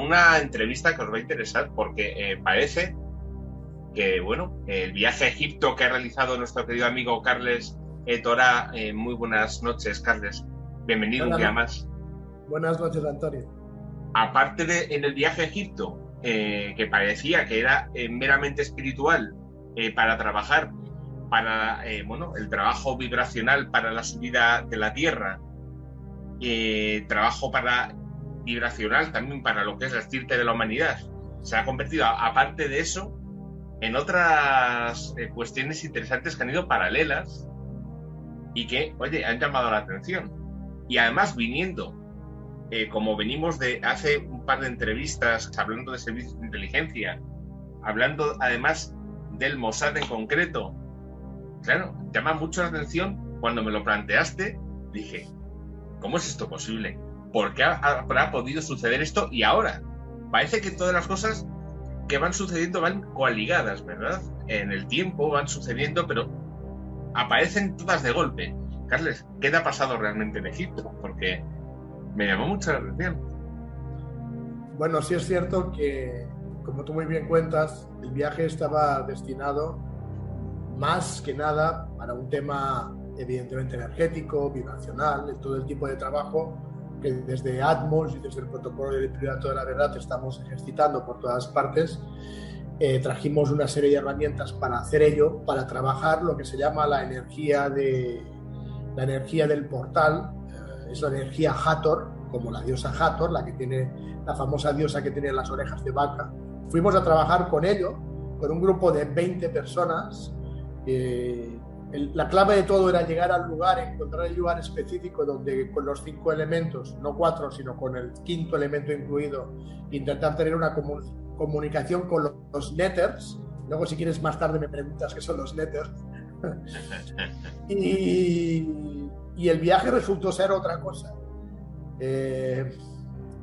una entrevista que os va a interesar porque parece que, bueno, el viaje a Egipto que ha realizado nuestro querido amigo Carles Torá. Muy buenas noches, Carles. Bienvenido un día más. Buenas noches, Antonio. Aparte de en el viaje a Egipto, que parecía que era meramente espiritual, para trabajar para el trabajo vibracional para la subida de la Tierra, trabajo vibracional también para lo que es la estirpe de la humanidad, se ha convertido, aparte de eso, en otras cuestiones interesantes que han ido paralelas y que, oye, han llamado la atención. Y además viniendo, como venimos de hace un par de entrevistas hablando de servicios de inteligencia, hablando además del Mossad en concreto, claro, llama mucho la atención. Cuando me lo planteaste, dije, ¿cómo es esto posible? ¿Por qué habrá podido suceder esto? Y ahora, parece que todas las cosas que van sucediendo van coaligadas, ¿verdad? En el tiempo van sucediendo, pero aparecen todas de golpe. Carles, ¿qué te ha pasado realmente en Egipto? Porque me llamó mucho la atención. Bueno, sí es cierto que, como tú muy bien cuentas, el viaje estaba destinado más que nada para un tema evidentemente energético, vibracional, en todo el tipo de trabajo que desde Atmos y desde el protocolo del Priorato de la Verdad estamos ejercitando por todas partes. Trajimos una serie de herramientas para hacer ello, para trabajar lo que se llama la energía del portal. Es la energía Hathor, como la diosa Hathor, la famosa diosa que tiene las orejas de vaca. Fuimos a trabajar con ello, con un grupo de 20 personas. La clave de todo era llegar al lugar, encontrar el lugar específico donde con los 5 elementos, no 4, sino con el 5º elemento incluido, intentar tener una comunicación con los Nethers. Luego, si quieres, más tarde me preguntas qué son los Nethers. y el viaje resultó ser otra cosa.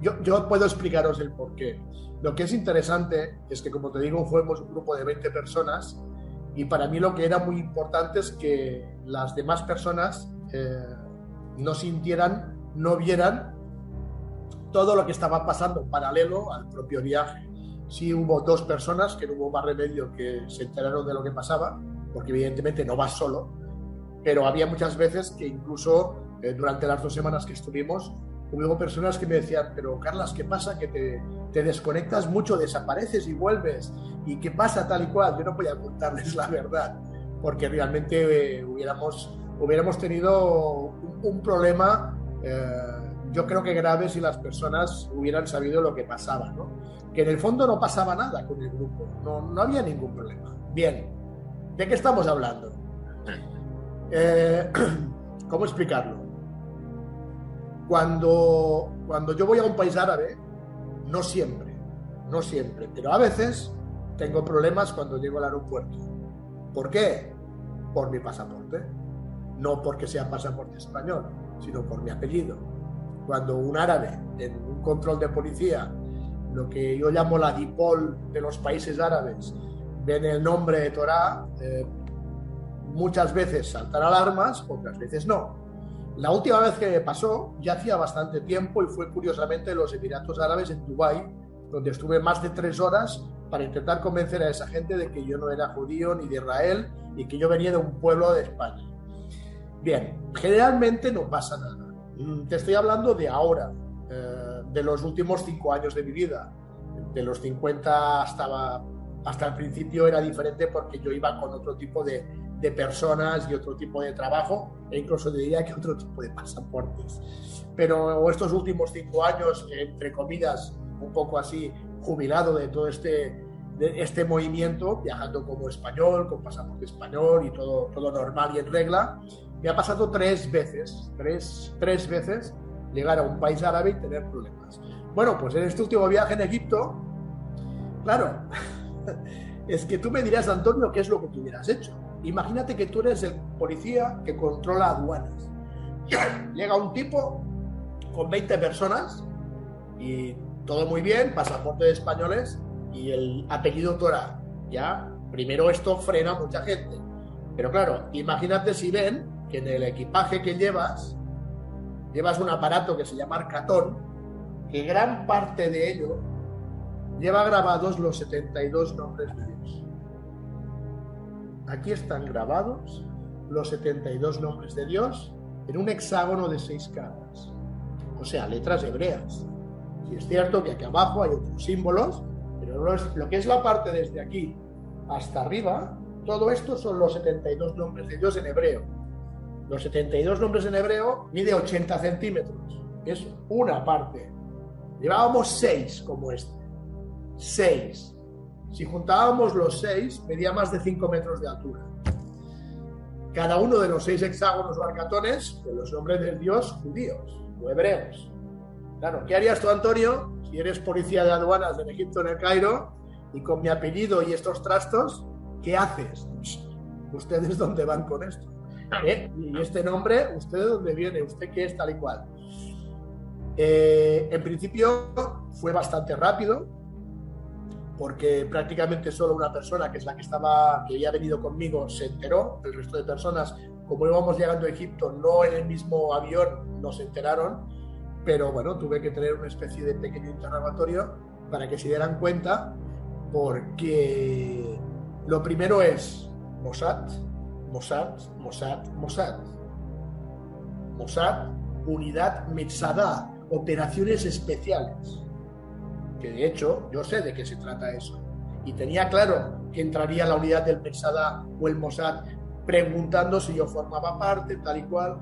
Yo puedo explicaros el porqué. Lo que es interesante es que, como te digo, fuimos un grupo de 20 personas. Y para mí lo que era muy importante es que las demás personas no sintieran, no vieran todo lo que estaba pasando paralelo al propio viaje. Sí hubo 2 personas que no hubo más remedio que se enteraron de lo que pasaba, porque evidentemente no vas solo, pero había muchas veces que incluso durante las 2 semanas que estuvimos, hubo personas que me decían, pero Carlas, ¿qué pasa? Que te desconectas mucho, desapareces y vuelves. ¿Y qué pasa tal y cual? Yo no podía contarles la verdad, porque realmente hubiéramos tenido un problema, yo creo que grave, si las personas hubieran sabido lo que pasaba, ¿no? Que en el fondo no pasaba nada con el grupo, no había ningún problema. Bien, ¿de qué estamos hablando? ¿Cómo explicarlo? Cuando yo voy a un país árabe, no siempre, pero a veces tengo problemas cuando llego al aeropuerto. ¿Por qué? Por mi pasaporte. No porque sea pasaporte español, sino por mi apellido. Cuando un árabe en un control de policía, lo que yo llamo la DIPOL de los países árabes, ven el nombre de Torá, muchas veces saltan alarmas, otras veces no. La última vez que me pasó, ya hacía bastante tiempo, y fue curiosamente en los Emiratos Árabes, en Dubái, donde estuve más de 3 horas para intentar convencer a esa gente de que yo no era judío ni de Israel y que yo venía de un pueblo de España. Bien, generalmente no pasa nada. Te estoy hablando de ahora, de los últimos 5 años de mi vida. De los 50 hasta el principio era diferente, porque yo iba con otro tipo de personas y otro tipo de trabajo, e incluso diría que otro tipo de pasaportes. Pero estos últimos 5 años, entre comillas, un poco así, jubilado de todo este movimiento, viajando como español, con pasaporte español y todo normal y en regla, me ha pasado 3 veces llegar a un país árabe y tener problemas. Bueno, pues en este último viaje en Egipto, claro, es que tú me dirás, Antonio, ¿qué es lo que tú hubieras hecho? Imagínate que tú eres el policía que controla aduanas. Llega un tipo con 20 personas y todo muy bien, pasaporte de españoles y el apellido Torá. Ya, primero esto frena a mucha gente. Pero claro, imagínate si ven que en el equipaje que llevas un aparato que se llama Arcatón, que gran parte de ello lleva grabados los 72 nombres de Dios. Aquí están grabados los 72 nombres de Dios en un hexágono de 6 caras, o sea, letras hebreas. Y es cierto que aquí abajo hay otros símbolos, pero lo que es la parte desde aquí hasta arriba, todo esto son los 72 nombres de Dios en hebreo. Los 72 nombres en hebreo mide 80 centímetros, es una parte. Llevábamos 6 como este. 6. Si juntábamos los 6, medía más de 5 metros de altura. Cada uno de los 6 hexágonos o arcatones con los nombres de Dios judíos o hebreos. Claro, ¿qué harías tú, Antonio, si eres policía de aduanas en Egipto, en el Cairo, y con mi apellido y estos trastos, qué haces? ¿Ustedes dónde van con esto? Y este nombre, ¿usted de dónde viene? ¿Usted qué es tal y cual? En principio fue bastante rápido, porque prácticamente solo una persona, que es la que había venido conmigo, se enteró. El resto de personas, como íbamos llegando a Egipto, no en el mismo avión, no se enteraron, pero bueno, tuve que tener una especie de pequeño interrogatorio para que se dieran cuenta, porque lo primero es Mossad, Mossad, Mossad, Mossad. Mossad, unidad Metzadá, operaciones especiales. Que de hecho yo sé de qué se trata eso. Y tenía claro que entraría la unidad del Metzadá o el Mossad preguntando si yo formaba parte, tal y cual.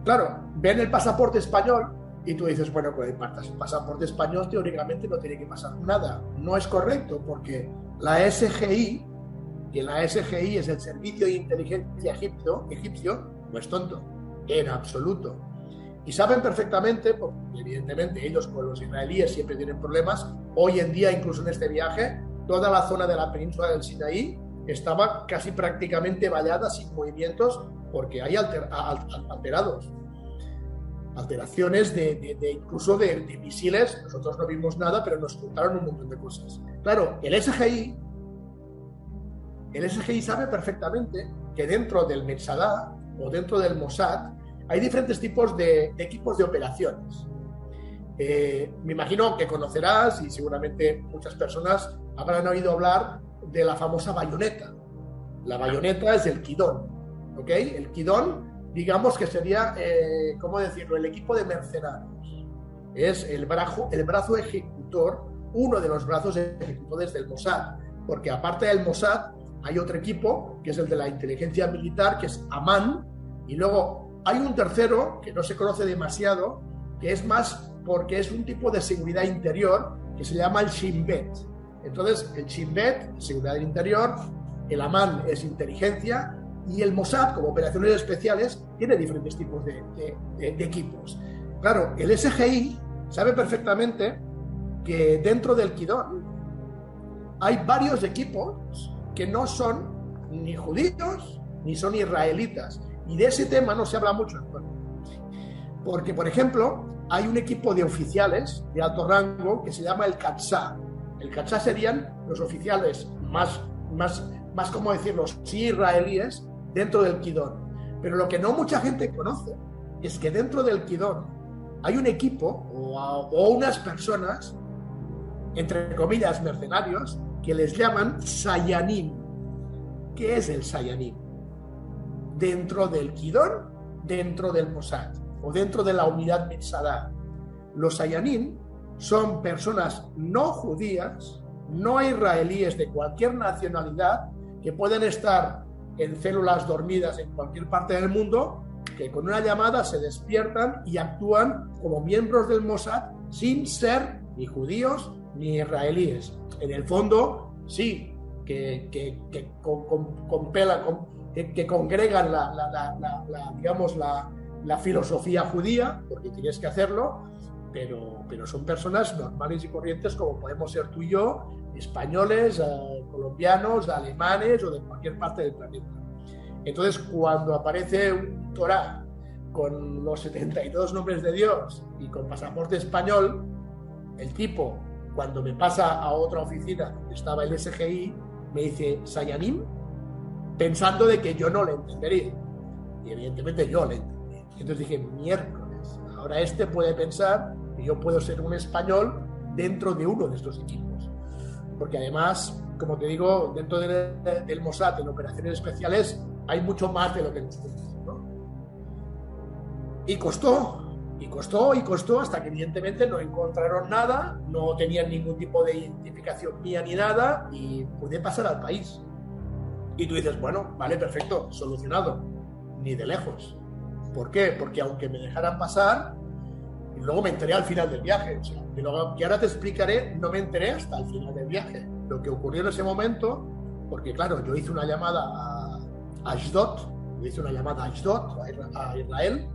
Claro, ven el pasaporte español y tú dices, bueno, con el pasaporte español teóricamente no tiene que pasar nada. No es correcto, porque la SGI, que la SGI es el Servicio de Inteligencia egipcio, no es tonto, en absoluto. Y saben perfectamente, porque evidentemente ellos con los israelíes siempre tienen problemas. Hoy en día, incluso en este viaje, toda la zona de la península del Sinaí estaba casi prácticamente vallada, sin movimientos, porque hay alteraciones incluso de misiles. Nosotros no vimos nada, pero nos contaron un montón de cosas. Claro, el SGI sabe perfectamente que dentro del Metzadá o dentro del Mossad hay diferentes tipos de equipos de operaciones. Me imagino que conocerás, y seguramente muchas personas habrán oído hablar de la famosa bayoneta. La bayoneta es el Kidón, ¿ok? El Kidón, digamos que sería, ¿cómo decirlo?, el equipo de mercenarios. Es el brazo ejecutor, uno de los brazos ejecutores del Mossad, porque aparte del Mossad hay otro equipo, que es el de la inteligencia militar, que es Amán, y luego hay un tercero que no se conoce demasiado, que es más porque es un tipo de seguridad interior que se llama el Shin Bet. Entonces, el Shin Bet, seguridad interior, el Amán es inteligencia, y el Mossad, como operaciones especiales, tiene diferentes tipos de equipos. Claro, el SGI sabe perfectamente que dentro del Kidón hay varios equipos que no son ni judíos ni son israelitas. Y de ese tema no se habla mucho. Porque, por ejemplo, hay un equipo de oficiales de alto rango que se llama el Katsá. El Katsá serían los oficiales más ¿cómo decirlo?, sí israelíes dentro del Kidón. Pero lo que no mucha gente conoce es que dentro del Kidón hay un equipo o unas personas, entre comillas, mercenarios, que les llaman Sayanim. ¿Qué es el Sayanim? Dentro del Kidón, dentro del Mossad o dentro de la unidad Metzadá. Los Sayanim son personas no judías, no israelíes, de cualquier nacionalidad, que pueden estar en células dormidas en cualquier parte del mundo, que con una llamada se despiertan y actúan como miembros del Mossad sin ser ni judíos ni israelíes. En el fondo, sí, que congregan la filosofía judía, porque tienes que hacerlo, pero son personas normales y corrientes como podemos ser tú y yo, españoles, colombianos, alemanes o de cualquier parte del planeta. Entonces, cuando aparece un Torá con los 72 nombres de Dios y con pasaporte español, el tipo, cuando me pasa a otra oficina donde estaba el SGI, me dice Sayanim, pensando de que yo no le entendería. Y evidentemente yo le entendí. Entonces dije, miércoles, ahora este puede pensar que yo puedo ser un español dentro de uno de estos equipos. Porque además, como te digo, dentro del Mossad, en operaciones especiales, hay mucho más de lo que nos cuentan, ¿no? Y costó, hasta que evidentemente no encontraron nada, no tenían ningún tipo de identificación mía ni nada, y pude pasar al país. Y tú dices, bueno, vale, perfecto, solucionado. Ni de lejos. ¿Por qué? Porque aunque me dejaran pasar, y luego me enteré al final del viaje. O sea, que ahora te explicaré, no me enteré hasta el final del viaje. Lo que ocurrió en ese momento, porque claro, yo hice una llamada a Ashdod, a Israel,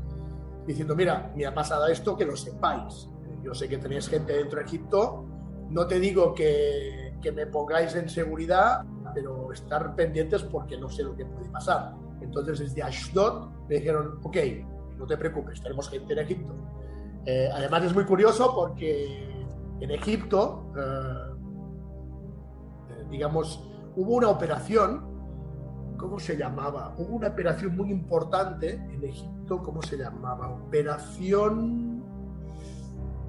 diciendo, mira, me ha pasado esto, que lo sepáis. Yo sé que tenéis gente dentro de Egipto, no te digo que me pongáis en seguridad, pero estar pendientes porque no sé lo que puede pasar. Entonces desde Ashdod me dijeron, ok, no te preocupes, tenemos gente en Egipto. Además es muy curioso porque en Egipto, digamos, hubo una operación, ¿cómo se llamaba? Hubo una operación muy importante en Egipto, ¿cómo se llamaba? Operación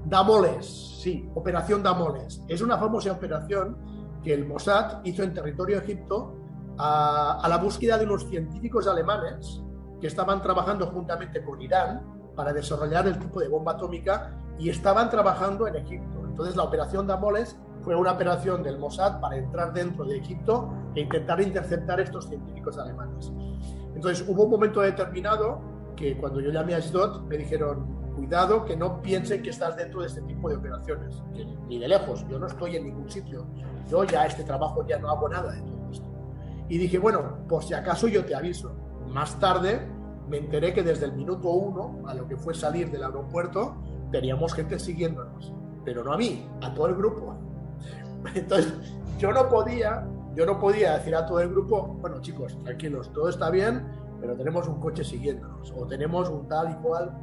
Damoles, sí, Operación Damoles. Es una famosa operación que el Mossad hizo en territorio de Egipto a la búsqueda de unos científicos alemanes que estaban trabajando juntamente con Irán para desarrollar el tipo de bomba atómica y estaban trabajando en Egipto. Entonces la Operación Damoles fue una operación del Mossad para entrar dentro de Egipto e intentar interceptar estos científicos alemanes. Entonces hubo un momento determinado que cuando yo llamé a Ashdod me dijeron, cuidado que no piensen que estás dentro de este tipo de operaciones, que ni de lejos, yo no estoy en ningún sitio, yo ya este trabajo ya no hago nada de todo esto. Y dije, bueno, por si acaso yo te aviso. Más tarde me enteré que desde el minuto 1 a lo que fue salir del aeropuerto teníamos gente siguiéndonos, pero no a mí, a todo el grupo. Entonces yo no podía decir a todo el grupo, bueno chicos, tranquilos, todo está bien, pero tenemos un coche siguiéndonos o tenemos un tal y cual.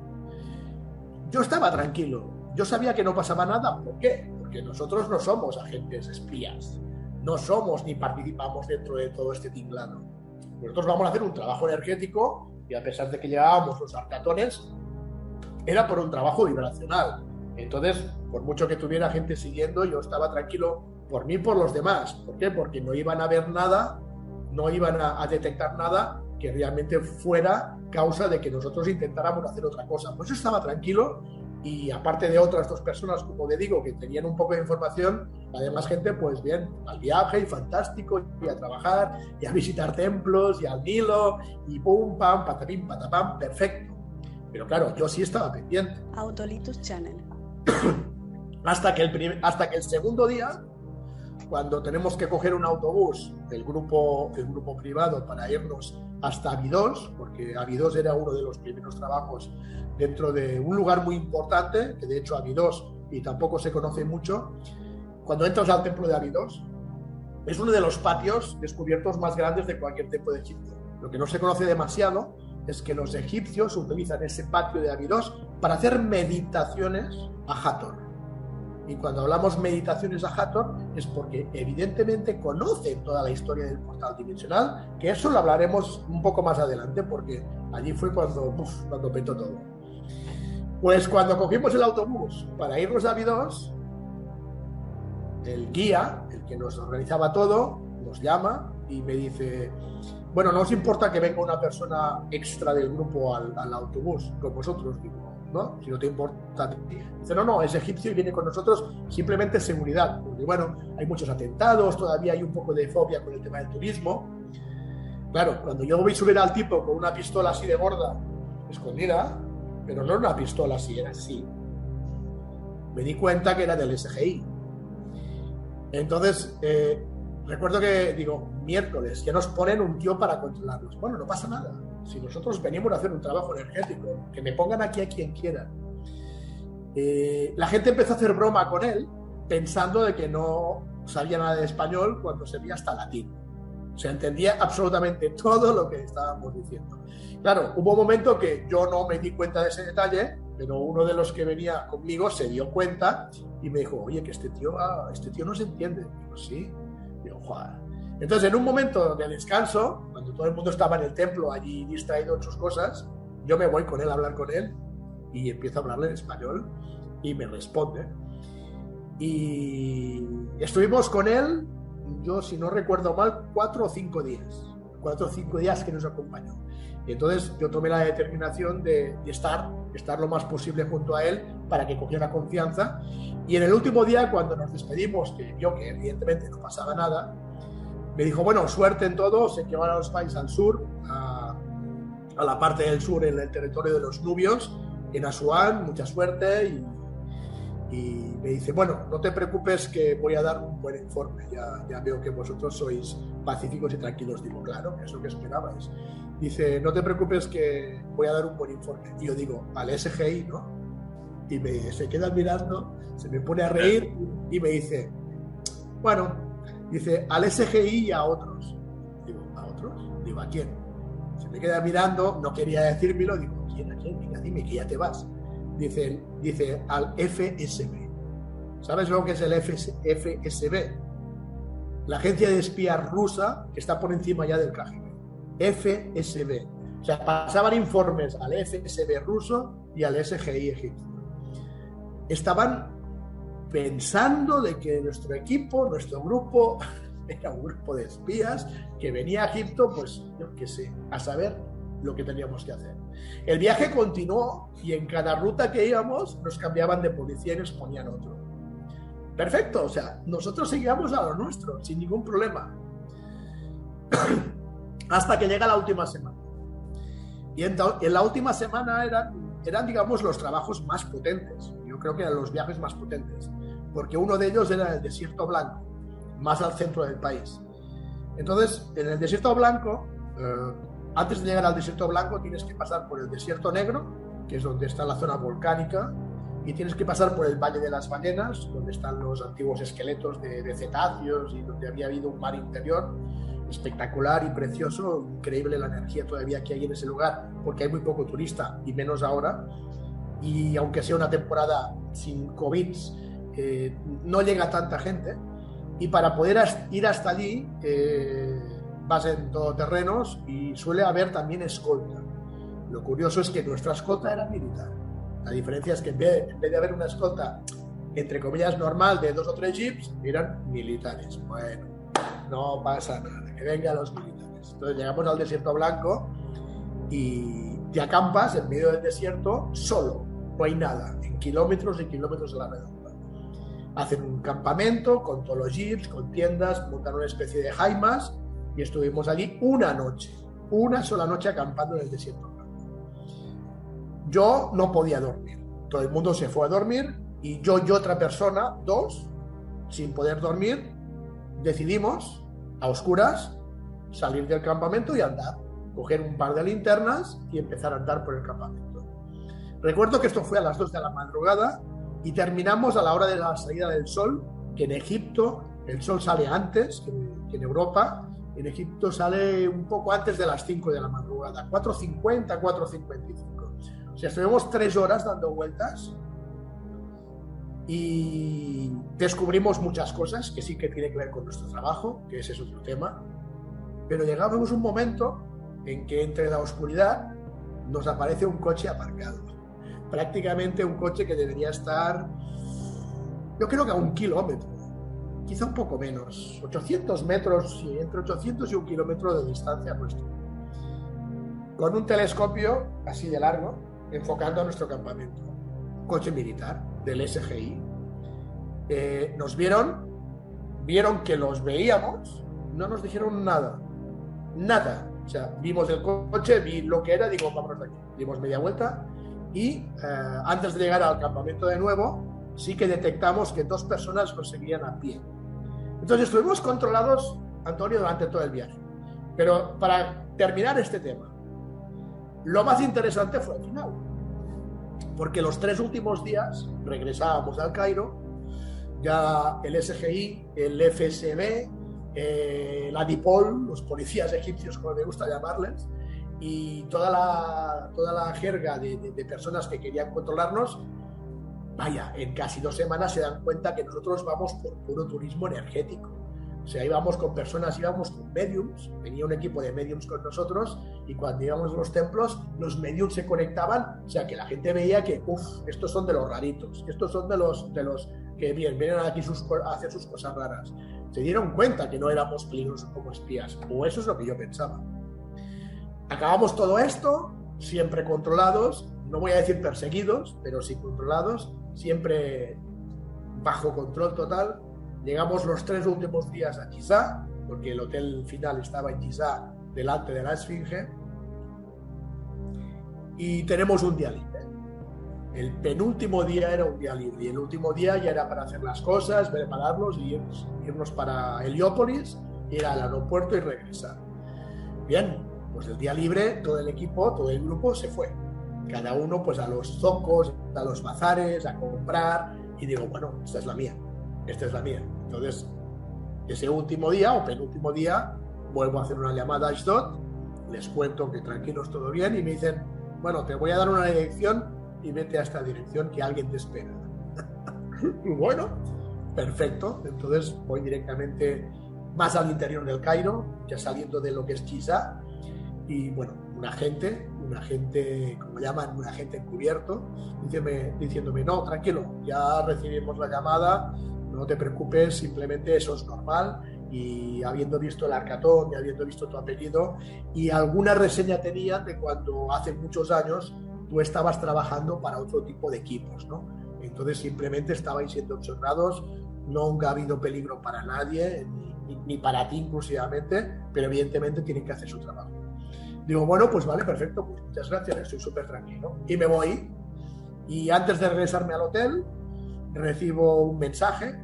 Yo estaba tranquilo, yo sabía que no pasaba nada. ¿Por qué? Porque nosotros no somos agentes espías, no somos ni participamos dentro de todo este tinglado. Nosotros vamos a hacer un trabajo energético y a pesar de que llevábamos los arcatones, era por un trabajo vibracional. Entonces, por mucho que tuviera gente siguiendo, yo estaba tranquilo por mí y por los demás. ¿Por qué? Porque no iban a ver nada, no iban a detectar nada que realmente fuera causa de que nosotros intentáramos hacer otra cosa. Pues yo estaba tranquilo y aparte de otras dos personas, como le digo, que tenían un poco de información, además gente, pues bien, al viaje y fantástico, y a trabajar, y a visitar templos, y al Nilo, y pum, pam, patapim, patapam, perfecto. Pero claro, yo sí estaba pendiente. Autolitus Channel. Hasta que el segundo día, cuando tenemos que coger un autobús del grupo privado para irnos hasta Abidos, porque Abidos era uno de los primeros trabajos dentro de un lugar muy importante, que de hecho Abidos, y tampoco se conoce mucho, cuando entras al templo de Abidos, es uno de los patios descubiertos más grandes de cualquier templo de Egipto. Lo que no se conoce demasiado es que los egipcios utilizan ese patio de Abidos para hacer meditaciones a Hathor. Y cuando hablamos meditaciones a Hathor es porque evidentemente conocen toda la historia del portal dimensional, que eso lo hablaremos un poco más adelante porque allí fue cuando petó todo. Pues cuando cogimos el autobús para irnos a Abidos, el guía, el que nos organizaba todo, nos llama y me dice, bueno, ¿no os importa que venga una persona extra del grupo al autobús con vosotros? Digo, ¿no? Si no te importa. Dice, no, es egipcio y viene con nosotros, simplemente seguridad. Porque bueno, hay muchos atentados, todavía hay un poco de fobia con el tema del turismo. Claro, cuando yo voy a subir al tipo con una pistola así de gorda, escondida, pero no una pistola así, era así, me di cuenta que era del SGI. Entonces, recuerdo que digo, miércoles, ya nos ponen un tío para controlarlos. Bueno, no pasa nada. Si nosotros venimos a hacer un trabajo energético, que me pongan aquí a quien quiera. La gente empezó a hacer broma con él, pensando de que no sabía nada de español cuando sabía hasta latín. O sea, entendía absolutamente todo lo que estábamos diciendo. Claro, hubo un momento que yo no me di cuenta de ese detalle, pero uno de los que venía conmigo se dio cuenta y me dijo, oye, que este tío no se entiende. Digo, sí. Digo, joder. Entonces, en un momento de descanso, cuando todo el mundo estaba en el templo allí distraído en sus cosas, yo me voy con él a hablar con él y empiezo a hablarle en español y me responde. Y estuvimos con él, yo si no recuerdo mal, 4 o 5 días. 4 o 5 días que nos acompañó. Y entonces yo tomé la determinación de estar lo más posible junto a él para que cogiera confianza. Y en el último día, cuando nos despedimos, que vio que evidentemente no pasaba nada, me dijo, bueno, suerte en todo, sé que ahora os vais al sur, a la parte del sur, en el territorio de los nubios, en Asuán, mucha suerte. Y me dice, bueno, no te preocupes que voy a dar un buen informe, ya veo que vosotros sois pacíficos y tranquilos. Digo, claro, es lo que esperabais. Dice, no te preocupes que voy a dar un buen informe. Y yo digo, al SGI, ¿no? Y se queda mirando, se me pone a reír y me dice, bueno, dice, al SGI y a otros. Digo, ¿a otros? Digo, ¿a quién? Se me queda mirando, no quería decírmelo, digo, ¿a quién? Venga, dime que ya te vas. Dice al FSB. ¿Sabes lo que es el FSB? La agencia de espías rusa que está por encima ya del KGB. FSB. O sea, pasaban informes al FSB ruso y al SGI egipcio. Estaban pensando de que nuestro equipo, nuestro grupo, era un grupo de espías que venía a Egipto, pues yo qué sé, a saber lo que teníamos que hacer. El viaje continuó y en cada ruta que íbamos nos cambiaban de policía y nos ponían otro. Perfecto, o sea, nosotros seguíamos a lo nuestro, sin ningún problema. Hasta que llega la última semana. Y en la última semana eran, digamos, los trabajos más potentes. Yo creo que eran los viajes más potentes. Porque uno de ellos era el Desierto Blanco, más al centro del país. Entonces, en el Desierto Blanco, antes de llegar al Desierto Blanco, tienes que pasar por el Desierto Negro, que es donde está la zona volcánica, y tienes que pasar por el Valle de las Ballenas, donde están los antiguos esqueletos de cetáceos y donde había habido un mar interior espectacular y precioso, increíble la energía todavía que hay en ese lugar, porque hay muy poco turista y menos ahora, y aunque sea una temporada sin COVID, no llega tanta gente, y para poder ir hasta allí vas en todoterrenos y suele haber también escolta. Lo curioso es que nuestra escolta era militar. La diferencia es que en vez de haber una escolta, entre comillas, normal de 2 o 3 jeeps, eran militares. Bueno, no pasa nada, que vengan los militares. Entonces llegamos al Desierto Blanco y te acampas en medio del desierto solo, no hay nada, en kilómetros y kilómetros a la redonda. Hacen un campamento con todos los jeeps, con tiendas, montan una especie de jaimas y estuvimos allí una sola noche acampando en el Desierto Blanco. Yo no podía dormir, todo el mundo se fue a dormir y yo y otra persona, 2, sin poder dormir, decidimos a oscuras salir del campamento y andar, coger un par de linternas y empezar a andar por el campamento. Recuerdo que esto fue a las 2 de la madrugada y terminamos a la hora de la salida del sol, que en Egipto el sol sale antes que en Europa. En Egipto sale un poco antes de las 5 de la madrugada, 4:50, 4:55. O sea, estuvimos 3 horas dando vueltas y descubrimos muchas cosas que sí que tiene que ver con nuestro trabajo, que ese es otro tema. Pero llegamos a un momento en que entre la oscuridad nos aparece un coche aparcado. Prácticamente un coche que debería estar, yo creo que a 1 kilómetro, quizá un poco menos, 800 metros, sí, entre 800 y 1 kilómetro de distancia nuestro. Con un telescopio así de largo, enfocando a nuestro campamento. Coche militar del SGI. Nos vieron que los veíamos, no nos dijeron nada. O sea, vimos el coche, vi lo que era, digo, vámonos de aquí. Dimos media vuelta y antes de llegar al campamento de nuevo, sí que detectamos que 2 personas nos seguían a pie. Entonces estuvimos controlados, Antonio, durante todo el viaje. Pero para terminar este tema, lo más interesante fue el final, porque los 3 últimos días regresábamos al Cairo, ya el SGI, el FSB, la DIPOL, los policías egipcios, como me gusta llamarles, y toda la jerga de personas que querían controlarnos, vaya, en casi 2 semanas se dan cuenta que nosotros vamos por puro turismo energético. O sea, íbamos con personas, íbamos con mediums, venía un equipo de mediums con nosotros y cuando íbamos a los templos, los mediums se conectaban, o sea, que la gente veía que, estos son de los raritos, estos son de los que vienen aquí a hacer sus cosas raras. Se dieron cuenta que no éramos peligrosos como espías, o eso es lo que yo pensaba. Acabamos todo esto, siempre controlados, no voy a decir perseguidos, pero sí controlados, siempre bajo control total. Llegamos los 3 últimos días a Giza, porque el hotel final estaba en Giza, delante de la Esfinge, y tenemos un día libre. El penúltimo día era un día libre, y el último día ya era para hacer las cosas, prepararlos y irnos para Heliópolis, ir al aeropuerto y regresar. Bien, pues el día libre, todo el equipo, todo el grupo se fue. Cada uno pues a los zocos, a los bazares, a comprar, y digo, bueno, esta es la mía. Entonces, ese último día o penúltimo día, vuelvo a hacer una llamada a Ashdod, les cuento que tranquilos, todo bien, y me dicen, bueno, te voy a dar una dirección y vete a esta dirección que alguien te espera. Bueno, perfecto. Entonces voy directamente más al interior del Cairo, ya saliendo de lo que es Giza, y bueno, un agente, como llaman, un agente encubierto, diciéndome, no, tranquilo, ya recibimos la llamada, no te preocupes, simplemente eso es normal, y habiendo visto el Arcatón y habiendo visto tu apellido, y alguna reseña tenían de cuando hace muchos años tú estabas trabajando para otro tipo de equipos, ¿no? Entonces simplemente estabais siendo observados, nunca ha habido peligro para nadie, ni para ti inclusivamente, pero evidentemente tienen que hacer su trabajo. Digo, bueno, pues vale, perfecto, pues muchas gracias, estoy súper tranquilo. Y me voy, y antes de regresarme al hotel, recibo un mensaje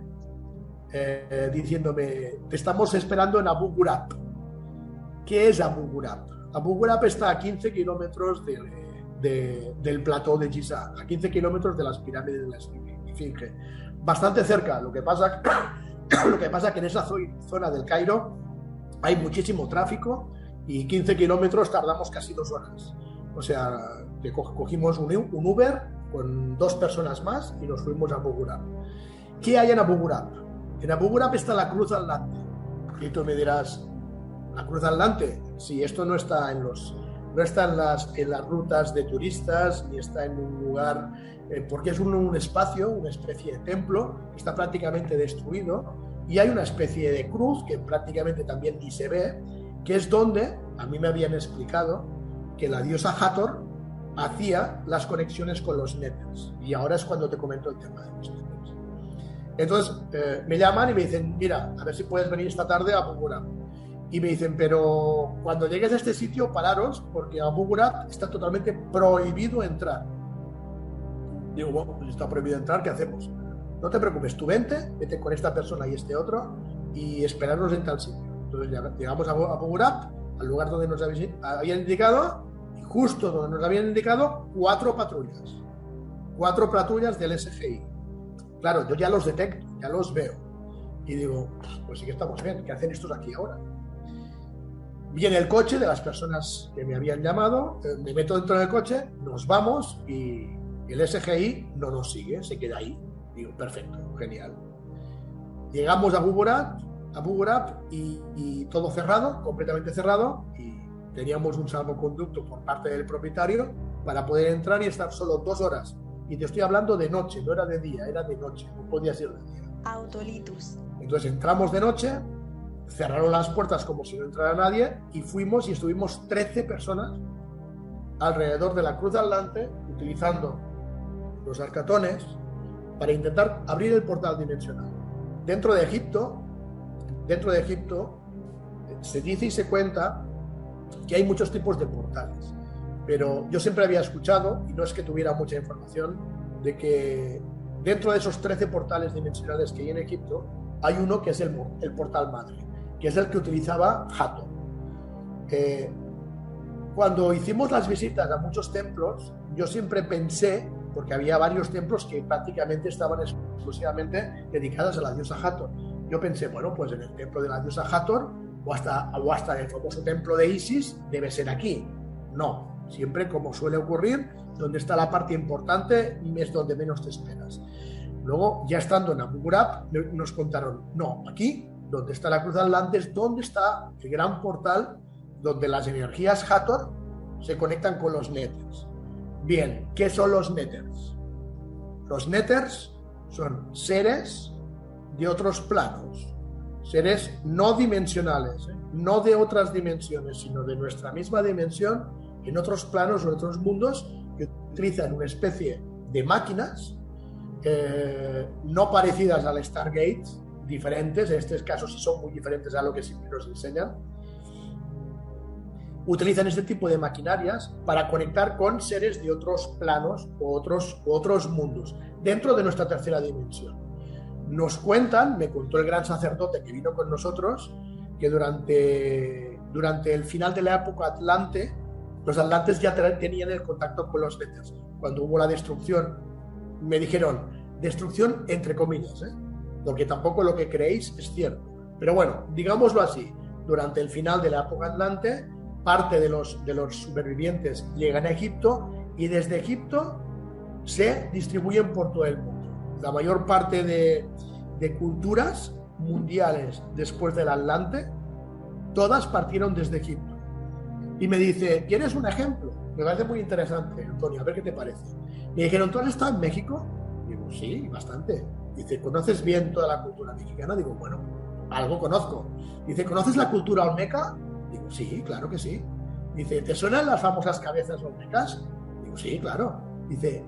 diciéndome, te estamos esperando en Abu Ghurab. ¿Qué es Abu Ghurab? Abu Ghurab está a 15 kilómetros del plató de Giza, a 15 kilómetros de las pirámides de la Esfinge. Bastante cerca, lo que pasa que en esa zona del Cairo hay muchísimo tráfico y 15 kilómetros tardamos casi 2 horas. O sea, que cogimos un Uber con 2 personas más y nos fuimos a Abu Ghurab. ¿Qué hay en Abu Ghurab? En Abu Ghurab está la Cruz Atlante. Y tú me dirás, ¿la Cruz Atlante? Sí, esto no está en las rutas de turistas, ni está en un lugar, porque es un espacio, una especie de templo, que está prácticamente destruido, y hay una especie de cruz que prácticamente también ni se ve, que es donde, a mí me habían explicado, que la diosa Hathor hacía las conexiones con los Nethers, y ahora es cuando te comento el tema de los Nethers. Entonces me llaman y me dicen, mira, a ver si puedes venir esta tarde a Abu Ghurab. Y me dicen, pero cuando llegues a este sitio, pararos, porque a Abu Ghurab está totalmente prohibido entrar. Digo, bueno, pues está prohibido entrar, ¿qué hacemos? No te preocupes, tú vete con esta persona y este otro, y esperarnos en tal sitio. Entonces llegamos a Abu Ghurab, al lugar donde nos habían indicado, y justo donde nos habían indicado, 4 patrullas del SGI. Claro, yo ya los detecto, ya los veo. Y digo, pues sí que estamos bien, ¿qué hacen estos aquí ahora? Viene el coche de las personas que me habían llamado, me meto dentro del coche, nos vamos y el SGI no nos sigue, se queda ahí. Digo, perfecto, genial. Llegamos a Abu Ghurab y todo cerrado, completamente cerrado, y teníamos un salvoconducto por parte del propietario para poder entrar y estar solo 2 horas. Y te estoy hablando de noche, no era de día, era de noche, no podía ser de día. Autolitus. Entonces entramos de noche, cerraron las puertas como si no entrara nadie y fuimos y estuvimos 13 personas alrededor de la Cruz Atlante utilizando los arcatones para intentar abrir el portal dimensional. Dentro de Egipto se dice y se cuenta que hay muchos tipos de portales, pero yo siempre había escuchado, y no es que tuviera mucha información, de que dentro de esos 13 portales dimensionales que hay en Egipto hay uno que es el portal madre, que es el que utilizaba Hathor. Cuando hicimos las visitas a muchos templos, yo siempre pensé, porque había varios templos que prácticamente estaban exclusivamente dedicados a la diosa Hathor, yo pensé, bueno, pues en el templo de la diosa Hathor o hasta el famoso templo de Isis debe ser aquí. No, siempre, como suele ocurrir, donde está la parte importante es donde menos te esperas. Luego, ya estando en Abu Ghurab, nos contaron, no, aquí donde está la Cruz de Atlantes, donde está el gran portal donde las energías Hathor se conectan con los Nethers. Bien, ¿qué son los Nethers? Los Nethers son seres de otros planos, seres no dimensionales, no de otras dimensiones, sino de nuestra misma dimensión, en otros planos o en otros mundos, que utilizan una especie de máquinas no parecidas al Stargate, diferentes, en este caso sí son muy diferentes a lo que siempre nos enseñan. Utilizan este tipo de maquinarias para conectar con seres de otros planos o otros mundos, dentro de nuestra tercera dimensión. Nos cuentan, me contó el gran sacerdote que vino con nosotros, que durante el final de la época Atlante, los atlantes ya tenían el contacto con los Nethers. Cuando hubo la destrucción, me dijeron, destrucción entre comillas, porque tampoco lo que creéis es cierto. Pero bueno, digámoslo así, durante el final de la época Atlante, parte de los supervivientes llegan a Egipto y desde Egipto se distribuyen por todo el mundo. La mayor parte de culturas mundiales después del Atlante, todas partieron desde Egipto. Y me dice, ¿quieres un ejemplo? Me parece muy interesante, Antonio, a ver qué te parece. Me dijeron, ¿tú has estado en México? Digo, sí, bastante. Dice, ¿conoces bien toda la cultura mexicana? Digo, bueno, algo conozco. Dice, ¿conoces la cultura olmeca? Digo, sí, claro que sí. Dice, ¿te suenan las famosas cabezas olmecas? Digo, sí, claro. Dice,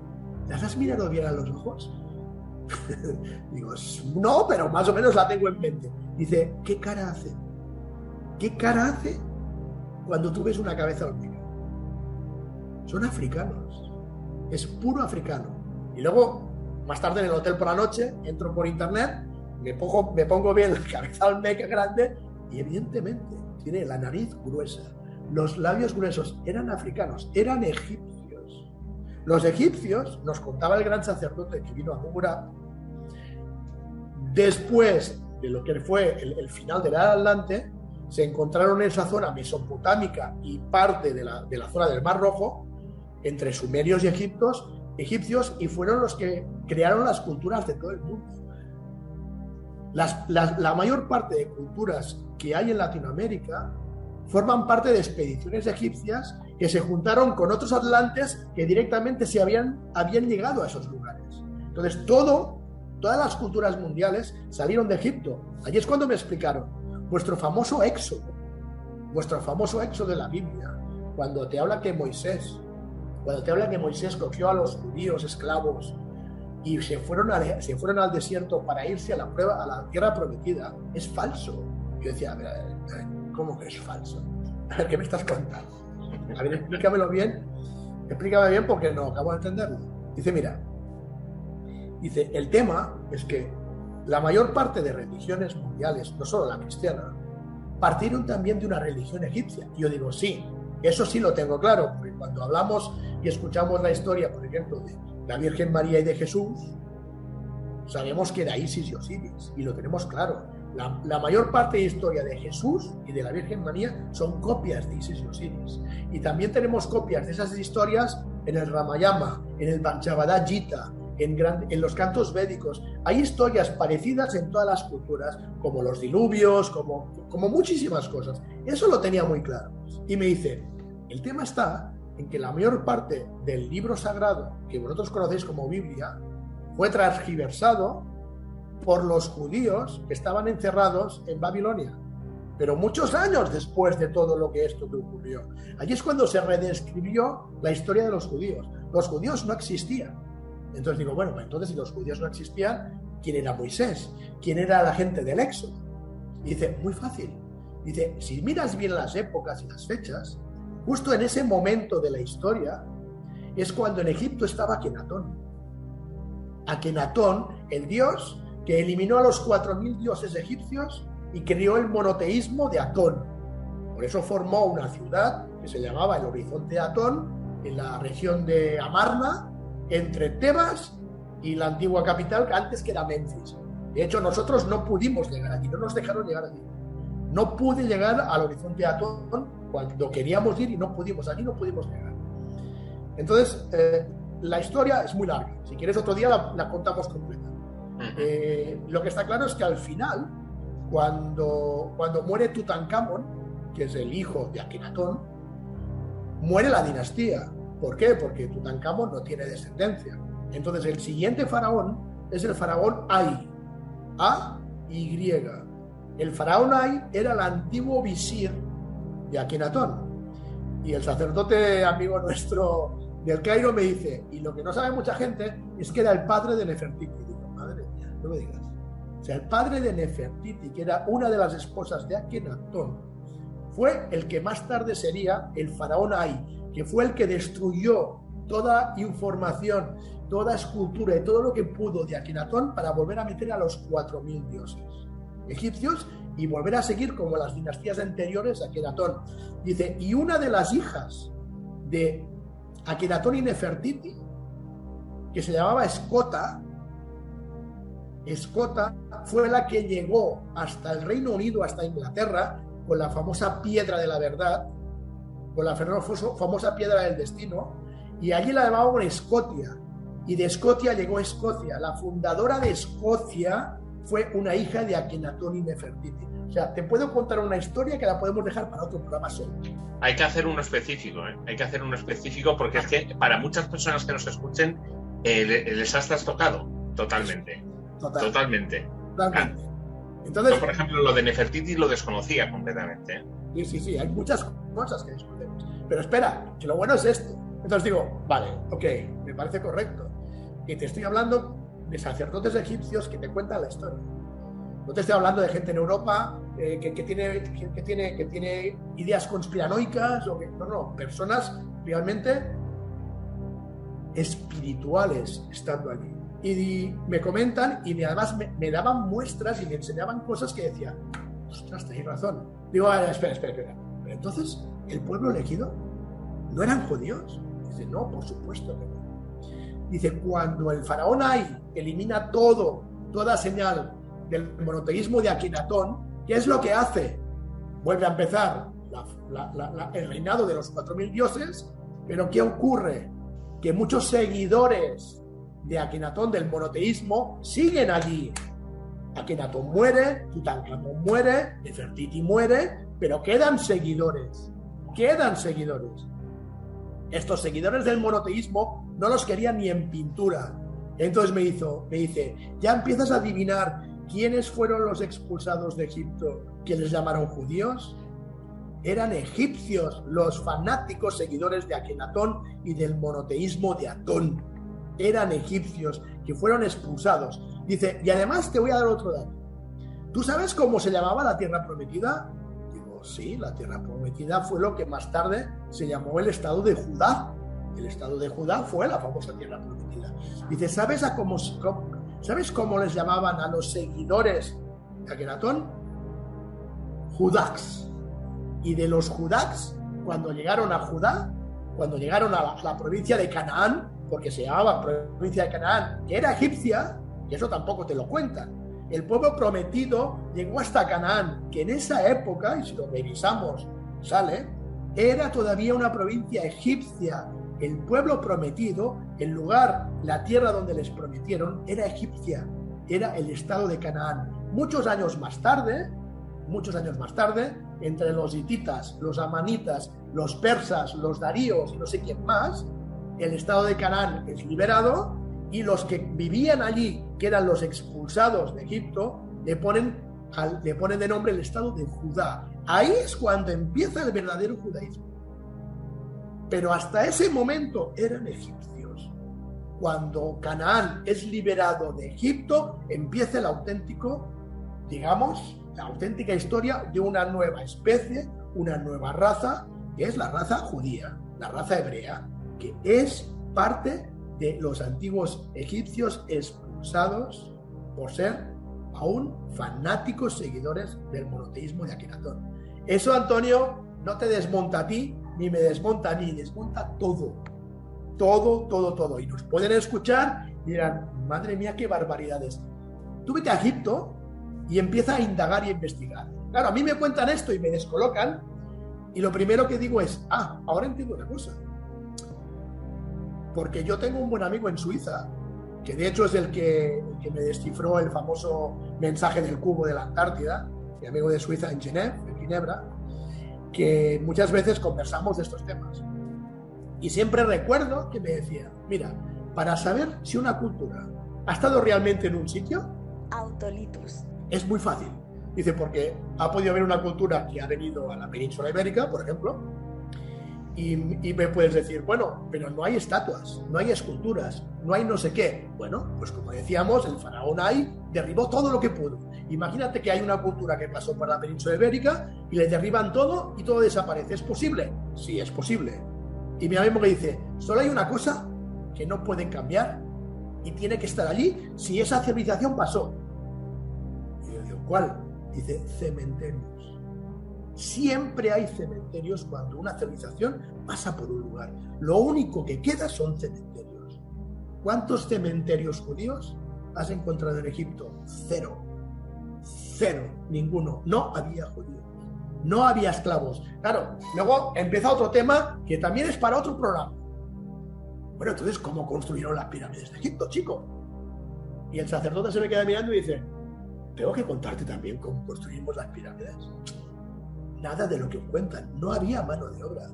¿las has mirado bien a los ojos? Digo, no, pero más o menos la tengo en mente. Dice, ¿qué cara hace? ¿Qué cara hace cuando tú ves una cabeza olmeca? Son africanos. Es puro africano. Y luego, más tarde en el hotel por la noche, entro por internet, me pongo bien la cabeza olmeca grande y evidentemente tiene la nariz gruesa, los labios gruesos. Eran africanos, eran egipcios. Los egipcios, nos contaba el gran sacerdote que vino a Mugurá, después de lo que fue el final del Atlante, se encontraron en esa zona mesopotámica y parte de la zona del Mar Rojo, entre sumerios y egipcios, y fueron los que crearon las culturas de todo el mundo. La mayor parte de culturas que hay en Latinoamérica forman parte de expediciones egipcias que se juntaron con otros atlantes que directamente habían llegado a esos lugares. Entonces, todas las culturas mundiales salieron de Egipto. Allí es cuando me explicaron vuestro famoso éxodo de la Biblia, cuando te habla que Moisés cogió a los judíos esclavos y se fueron al desierto para irse a la tierra prometida, es falso. Yo decía, a ver, ¿cómo que es falso? A ver, ¿qué me estás contando? A ver, explícame bien porque no acabo de entenderlo. Dice, mira, el tema es que la mayor parte de religiones mundiales, no solo la cristiana, partieron también de una religión egipcia. Y yo digo, sí, eso sí lo tengo claro, porque cuando hablamos y escuchamos la historia, por ejemplo, de la Virgen María y de Jesús, sabemos que era Isis y Osiris, y lo tenemos claro. La mayor parte de historia de Jesús y de la Virgen María son copias de Isis y Osiris. Y también tenemos copias de esas historias en el Ramayana, en el Bhagavad Gita, en los cantos védicos. Hay historias parecidas en todas las culturas, como los diluvios, como muchísimas cosas. Eso lo tenía muy claro. Y me dice, el tema está en que la mayor parte del libro sagrado, que vosotros conocéis como Biblia, fue transgiversado por los judíos que estaban encerrados en Babilonia, pero muchos años después de todo lo que esto que ocurrió. Allí es cuando se redescribió la historia de los judíos. Los judíos no existían. Entonces digo, bueno, entonces si los judíos no existían, ¿quién era Moisés? ¿Quién era la gente del Éxodo? Y dice, muy fácil. Dice, si miras bien las épocas y las fechas, justo en ese momento de la historia es cuando en Egipto estaba Akenatón. Akenatón, el dios que eliminó a los 4000 dioses egipcios y creó el monoteísmo de Atón. Por eso formó una ciudad que se llamaba el Horizonte de Atón, en la región de Amarna, entre Tebas y la antigua capital, antes que era Memphis. De hecho, nosotros no pudimos llegar allí, no nos dejaron llegar allí. No pude llegar al Horizonte de Atón cuando queríamos ir y no pudimos, allí no pudimos llegar. Entonces, la historia es muy larga. Si quieres otro día la contamos completa. Lo que está claro es que al final, cuando muere Tutankamón, que es el hijo de Akenatón, muere la dinastía. ¿Por qué? Porque Tutankamón no tiene descendencia. Entonces el siguiente faraón es el faraón Ay, A-Y. El faraón Ay era el antiguo visir de Akenatón. Y el sacerdote amigo nuestro del Cairo me dice, y lo que no sabe mucha gente es que era el padre de Nefertiti. Digo, madre mía, no me digas. O sea, el padre de Nefertiti, que era una de las esposas de Akenatón, fue el que más tarde sería el faraón Ay, que fue el que destruyó toda información, toda escultura y todo lo que pudo de Akenatón para volver a meter a los 4.000 dioses egipcios y volver a seguir como las dinastías anteriores a Akenatón. Dice, y una de las hijas de Akenatón y Nefertiti, que se llamaba Escota, fue la que llegó hasta el Reino Unido, hasta Inglaterra, con la famosa piedra de la verdad, con la famosa piedra del destino, y allí la llamaban Escotia, y de Escotia llegó a Escocia. La fundadora de Escocia fue una hija de Akenatón y Nefertiti. O sea, te puedo contar una historia que la podemos dejar para otro programa solo. Hay que hacer uno específico, ¿eh? Hay que hacer uno específico porque es que para muchas personas que nos escuchen les has trastocado totalmente. Totalmente. Entonces, yo, por ejemplo, lo de Nefertiti lo desconocía completamente, ¿eh? Sí, hay muchas cosas que desconocemos. Pero espera, que lo bueno es esto. Entonces digo, vale, ok, me parece correcto. Y te estoy hablando de sacerdotes egipcios que te cuentan la historia. No te estoy hablando de gente en Europa que tiene ideas conspiranoicas o que, no, personas realmente espirituales estando allí. Y me comentan y además me daban muestras y me enseñaban cosas que decía, ostras, tenéis razón. Digo, espera. Pero entonces, ¿el pueblo elegido no eran judíos? Dice, no, por supuesto que no. Dice, cuando el faraón Ay elimina toda señal del monoteísmo de Akenatón, ¿qué es lo que hace? Vuelve a empezar el reinado de los 4.000 dioses, pero ¿qué ocurre? Que muchos seguidores de Akenatón, del monoteísmo, siguen allí. Akenatón muere, Tutankamón muere, Nefertiti muere, pero quedan seguidores. Estos seguidores del monoteísmo no los querían ni en pintura. Entonces me dice, ¿ya empiezas a adivinar quiénes fueron los expulsados de Egipto que les llamaron judíos? Eran egipcios, los fanáticos seguidores de Akenatón y del monoteísmo de Atón. Eran egipcios que fueron expulsados. Dice, y además te voy a dar otro dato. ¿Tú sabes cómo se llamaba la tierra prometida? Digo, sí, la tierra prometida fue lo que más tarde se llamó el estado de Judá. El estado de Judá fue la famosa tierra prometida. Dice, ¿sabes cómo les llamaban a los seguidores de Akenatón? Judaks. Y de los Judaks, cuando llegaron a Judá, cuando llegaron a la provincia de Canaán, porque se llamaba provincia de Canaán, que era egipcia, y eso tampoco te lo cuentan. El pueblo prometido llegó hasta Canaán, que en esa época, y si lo revisamos, sale, era todavía una provincia egipcia. El pueblo prometido, el lugar, la tierra donde les prometieron, era egipcia, era el estado de Canaán. Muchos años más tarde, entre los hititas, los amanitas, los persas, los daríos y no sé quién más, el estado de Canaán es liberado y los que vivían allí, que eran los expulsados de Egipto, le ponen de nombre el estado de Judá. Ahí es cuando empieza el verdadero judaísmo. Pero hasta ese momento eran egipcios. Cuando Canaán es liberado de Egipto, empieza el auténtico, digamos, la auténtica historia de una nueva especie, una nueva raza, que es la raza judía, la raza hebrea, que es parte de los antiguos egipcios expulsados por ser aún fanáticos seguidores del monoteísmo de Akenatón. Eso, Antonio, no te desmonta a ti, ni me desmonta a mí, desmonta todo. Todo. Y nos pueden escuchar y dirán, madre mía, qué barbaridades. Tú vete a Egipto y empieza a indagar y a investigar. Claro, a mí me cuentan esto y me descolocan, y lo primero que digo es, ahora entiendo una cosa. Porque yo tengo un buen amigo en Suiza, que de hecho es el que me descifró el famoso mensaje del cubo de la Antártida, mi amigo de Suiza en Ginebra, que muchas veces conversamos de estos temas. Y siempre recuerdo que me decía, mira, para saber si una cultura ha estado realmente en un sitio, Autolitus. Es muy fácil. Dice, porque ha podido haber una cultura que ha venido a la península ibérica, por ejemplo, y me puedes decir, bueno, pero no hay estatuas, no hay esculturas, no hay no sé qué. Bueno, pues como decíamos, el faraón ahí derribó todo lo que pudo. Imagínate que hay una cultura que pasó por la península ibérica y le derriban todo y todo desaparece. ¿Es posible? Sí, es posible. Y mi amigo me dice, solo hay una cosa que no pueden cambiar y tiene que estar allí si esa civilización pasó. Y yo digo, ¿cuál? Dice, cementerios. Siempre hay cementerios cuando una civilización pasa por un lugar. Lo único que queda son cementerios. ¿Cuántos cementerios judíos has encontrado en Egipto? Cero. Cero. Ninguno. No había judíos. No había esclavos. Claro, luego empieza otro tema que también es para otro programa. Bueno, entonces, ¿cómo construyeron las pirámides de Egipto, chico? Y el sacerdote se me queda mirando y dice, ¿tengo que contarte también cómo construimos las pirámides? Nada de lo que os cuentan. No había mano de obra.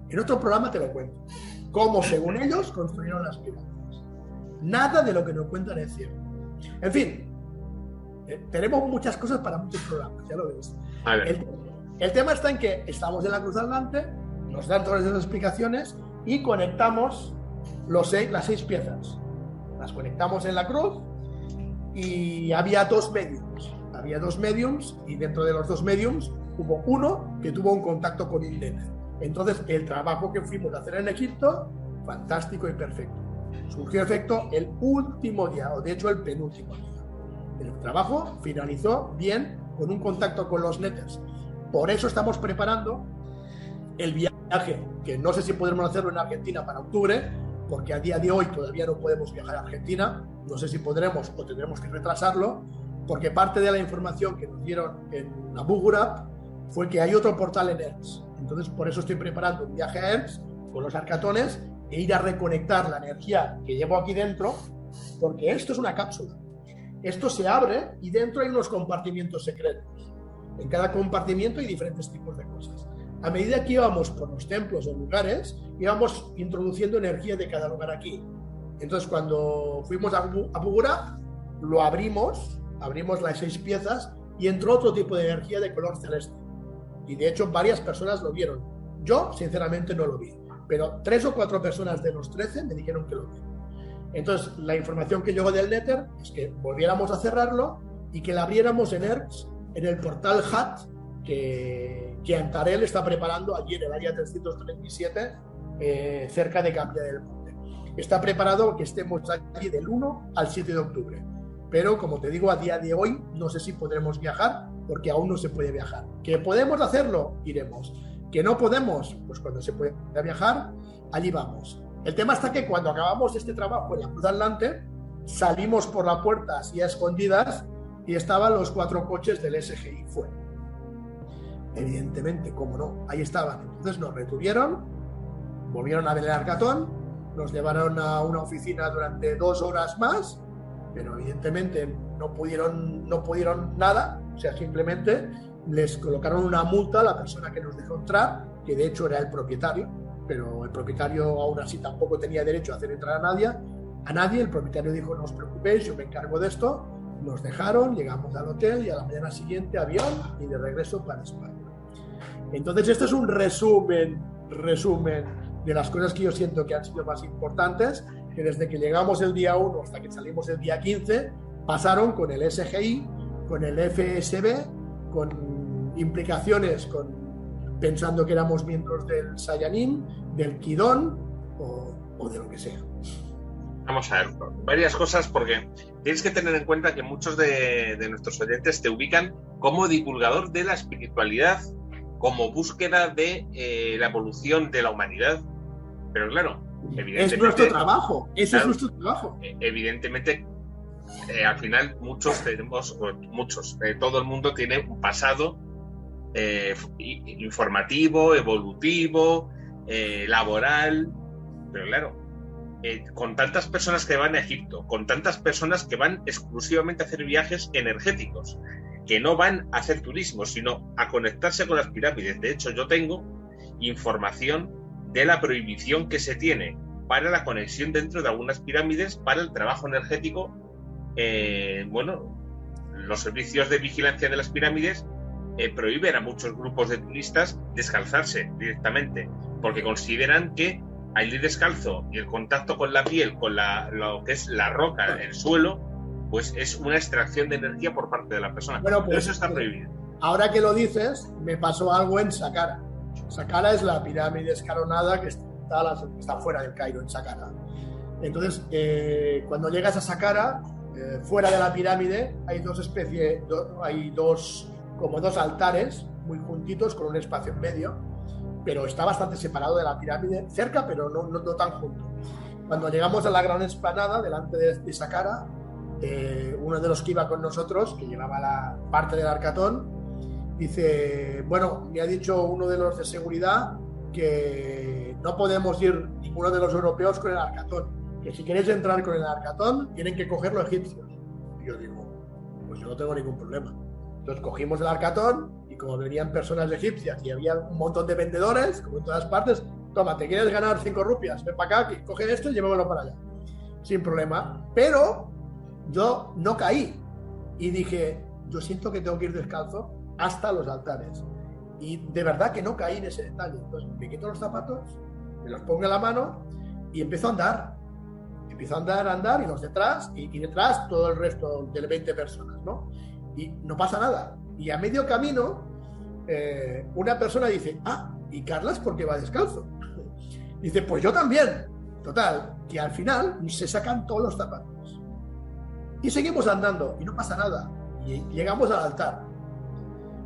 En otro programa te lo cuento. Cómo, según ellos, construyeron las pirámides. Nada de lo que nos cuentan es cierto. En fin, tenemos muchas cosas para muchos programas, ya lo ves. El tema está en que estamos en la Cruz Atlante, nos dan todas esas explicaciones y conectamos las 6 piezas. Las conectamos en la cruz y había 2 mediums. Había 2 mediums y dentro de los 2 mediums hubo uno que tuvo un contacto con un nene. Entonces el trabajo que fuimos a hacer en Egipto, fantástico y perfecto. Surgió efecto el último día, o de hecho el penúltimo día. El trabajo finalizó bien con un contacto con los netters. Por eso estamos preparando el viaje, que no sé si podremos hacerlo en Argentina para octubre, porque a día de hoy todavía no podemos viajar a Argentina. No sé si podremos o tendremos que retrasarlo, porque parte de la información que nos dieron en Abu Ghurab fue que hay otro portal en ERPS. Entonces, por eso estoy preparando un viaje a ERPS con los arcatones e ir a reconectar la energía que llevo aquí dentro, porque esto es una cápsula. Esto se abre y dentro hay unos compartimientos secretos. En cada compartimiento hay diferentes tipos de cosas. A medida que íbamos por los templos o lugares, íbamos introduciendo energía de cada lugar aquí. Entonces, cuando fuimos a Abu Ghurab, lo abrimos las 6 piezas y entró otro tipo de energía de color celeste. Y de hecho, varias personas lo vieron. Yo, sinceramente, no lo vi. Pero 3 o 4 personas de los 13 me dijeron que lo vieron. Entonces, la información que llegó del Nether es que volviéramos a cerrarlo y que la abriéramos en ERPS, en el portal HAT, que Antarel está preparando allí en el área 337, cerca de Capilla del Monte. Está preparado que estemos allí del 1 al 7 de octubre. Pero, como te digo, a día de hoy no sé si podremos viajar, porque aún no se puede viajar. ¿Que podemos hacerlo? Iremos. ¿Que no podemos? Pues cuando se pueda viajar, allí vamos. El tema está que cuando acabamos este trabajo en la Cruz Atlante, salimos por la puerta así a escondidas y estaban los 4 coches del SGI fuera. Evidentemente, cómo no, ahí estaban. Entonces nos retuvieron, volvieron a ver el Arcatón, nos llevaron a una oficina durante 2 horas más, pero evidentemente no pudieron nada, o sea, simplemente les colocaron una multa a la persona que nos dejó entrar, que de hecho era el propietario, pero el propietario aún así tampoco tenía derecho a hacer entrar a nadie. El propietario dijo, no os preocupéis, yo me encargo de esto. Nos dejaron, llegamos al hotel y a la mañana siguiente avión y de regreso para España. Entonces esto es un resumen de las cosas que yo siento que han sido más importantes, que desde que llegamos el día 1 hasta que salimos el día 15 pasaron con el SGI, con el FSB, con implicaciones, pensando que éramos miembros del Sayanim, del Kidón o de lo que sea. Vamos a ver, varias cosas, porque tienes que tener en cuenta que muchos de nuestros oyentes te ubican como divulgador de la espiritualidad, como búsqueda de la evolución de la humanidad. Pero claro, evidentemente... Es nuestro trabajo, ese es nuestro trabajo. Evidentemente, al final todo el mundo tiene un pasado informativo, evolutivo, laboral, pero claro, con tantas personas que van a Egipto, con tantas personas que van exclusivamente a hacer viajes energéticos, que no van a hacer turismo, sino a conectarse con las pirámides. De hecho, yo tengo información de la prohibición que se tiene para la conexión dentro de algunas pirámides para el trabajo energético. Los servicios de vigilancia de las pirámides prohíben a muchos grupos de turistas descalzarse directamente, porque consideran que al ir descalzo y el contacto con la piel, con lo que es la roca, el suelo, pues es una extracción de energía por parte de la persona. Bueno, pues, pero eso está prohibido. Ahora que lo dices, me pasó algo en Saqqara. Saqqara es la pirámide escalonada que está fuera del Cairo, en Saqqara. Entonces, cuando llegas a Saqqara, fuera de la pirámide hay como dos altares muy juntitos con un espacio en medio, pero está bastante separado de la pirámide, cerca pero no tan junto. Cuando llegamos a la gran explanada delante de Saqqara, uno de los que iba con nosotros, que llevaba la parte del Arcatón, dice, bueno, me ha dicho uno de los de seguridad que no podemos ir ninguno de los europeos con el Arcatón, que si queréis entrar con el Arcatón tienen que cogerlo egipcios. Y yo digo, pues yo no tengo ningún problema. Entonces cogimos el Arcatón y como venían personas egipcias y había un montón de vendedores, como en todas partes, toma, ¿te quieres ganar 5 rupias? Ven para acá, coge esto y llévamelo para allá. Sin problema. Pero yo no caí y dije, yo siento que tengo que ir descalzo hasta los altares. Y de verdad que no caí en ese detalle. Entonces me quito los zapatos, me los pongo en la mano y empiezo a andar. Empiezo a andar y los detrás, y detrás todo el resto de 20 personas, ¿no? Y no pasa nada. Y a medio camino, una persona dice, ¿y Carlas por qué va descalzo? Dice, pues yo también. Total, que al final se sacan todos los zapatos. Y seguimos andando y no pasa nada. Y llegamos al altar.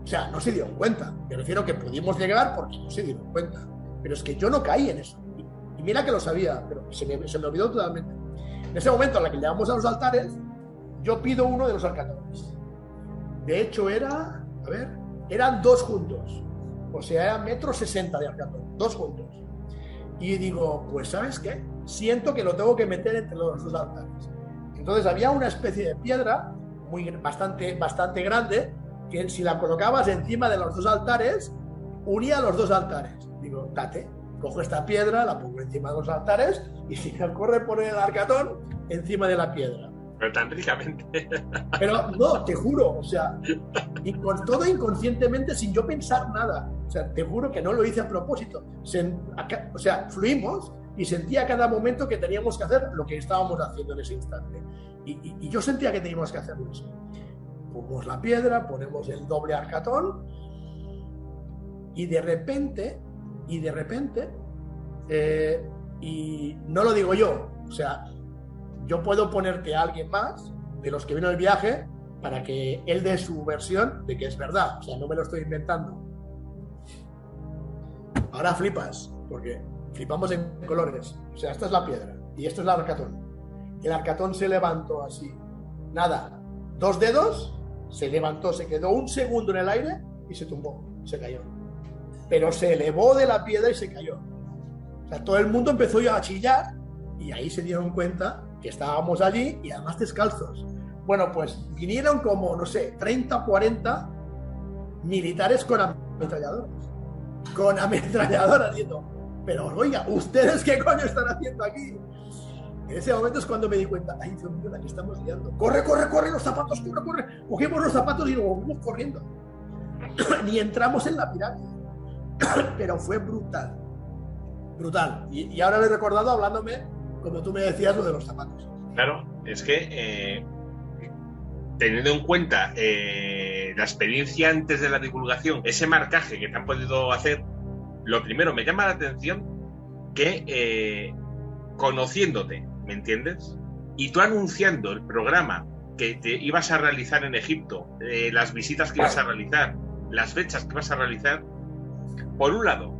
O sea, no se dieron cuenta. Me refiero que pudimos llegar porque no se dieron cuenta. Pero es que yo no caí en eso. Y mira que lo sabía, pero se me olvidó totalmente. En ese momento, a la que llegamos a los altares, yo pido uno de los arcatones. De hecho, eran 2 juntos. O sea, era 1,60 m de arcatón. 2 juntos. Y digo, pues ¿sabes qué? Siento que lo tengo que meter entre los 2 altares. Entonces había una especie de piedra bastante grande que si la colocabas encima de los 2 altares, unía los 2 altares. Digo, date, cojo esta piedra, la pongo encima de los altares y si me ocurre poner el arcatón encima de la piedra. Pero tan ricamente. Pero no, te juro, o sea, y con todo inconscientemente sin yo pensar nada. O sea, te juro que no lo hice a propósito. O sea, fluimos y sentía a cada momento que teníamos que hacer lo que estábamos haciendo en ese instante. Y yo sentía que teníamos que hacerlo eso. Ponemos la piedra, ponemos el doble arcatón y de repente, y no lo digo yo, o sea, yo puedo ponerte a alguien más de los que vino el viaje para que él dé su versión de que es verdad, o sea, no me lo estoy inventando. Ahora flipas, porque flipamos en colores. O sea, esta es la piedra y esto es el arcatón. El arcatón se levantó así, nada, 2 dedos, se levantó, se quedó un segundo en el aire y se tumbó, se cayó. Pero se elevó de la piedra y se cayó. O sea, todo el mundo empezó ya a chillar y ahí se dieron cuenta que estábamos allí y además descalzos. Bueno, pues vinieron como, no sé, 30 o 40 militares con ametralladoras. Con ametralladoras, diciendo, pero oiga, ¿ustedes qué coño están haciendo aquí? En ese momento es cuando me di cuenta, ay, Dios mío, aquí estamos liando. Corre, los zapatos, corre. Cogimos los zapatos y nos volvimos corriendo. Ni entramos en la pirámide. Pero fue brutal. Y ahora lo he recordado hablándome, como tú me decías, lo de los zapatos. Claro, es que teniendo en cuenta la experiencia antes de la divulgación, ese marcaje que te han podido hacer, lo primero, me llama la atención que conociéndote, ¿me entiendes? Y tú anunciando el programa que te ibas a realizar en Egipto, las visitas que ibas a realizar, las fechas que ibas a realizar, por un lado,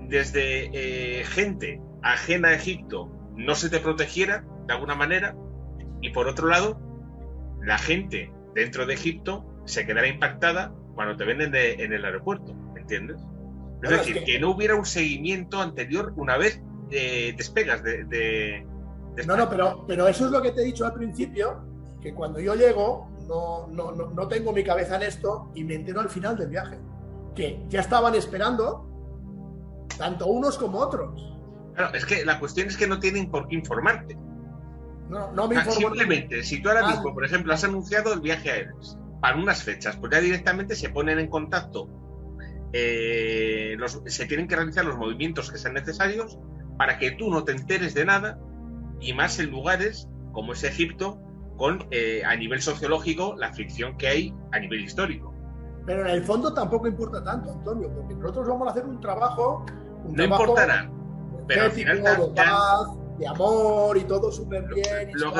desde gente ajena a Egipto no se te protegiera de alguna manera, y por otro lado, la gente dentro de Egipto se quedara impactada cuando te ven en el aeropuerto, ¿me entiendes? Es decir, que no hubiera un seguimiento anterior una vez despegas de No, pero eso es lo que te he dicho al principio, que cuando yo llego no tengo mi cabeza en esto y me entero al final del viaje, que ya estaban esperando tanto unos como otros. Claro, es que la cuestión es que no tienen por qué informarte. No me informo. Simplemente, si tú ahora mismo, por ejemplo, has anunciado el viaje a Eres para unas fechas, pues ya directamente se ponen en contacto, se tienen que realizar los movimientos que sean necesarios para que tú no te enteres de nada, y más en lugares como es Egipto, con a nivel sociológico la fricción que hay a nivel histórico. Pero en el fondo tampoco importa tanto, Antonio, porque nosotros vamos a hacer un trabajo no importará, pero al final de paz, de amor y todo súper bien. Lo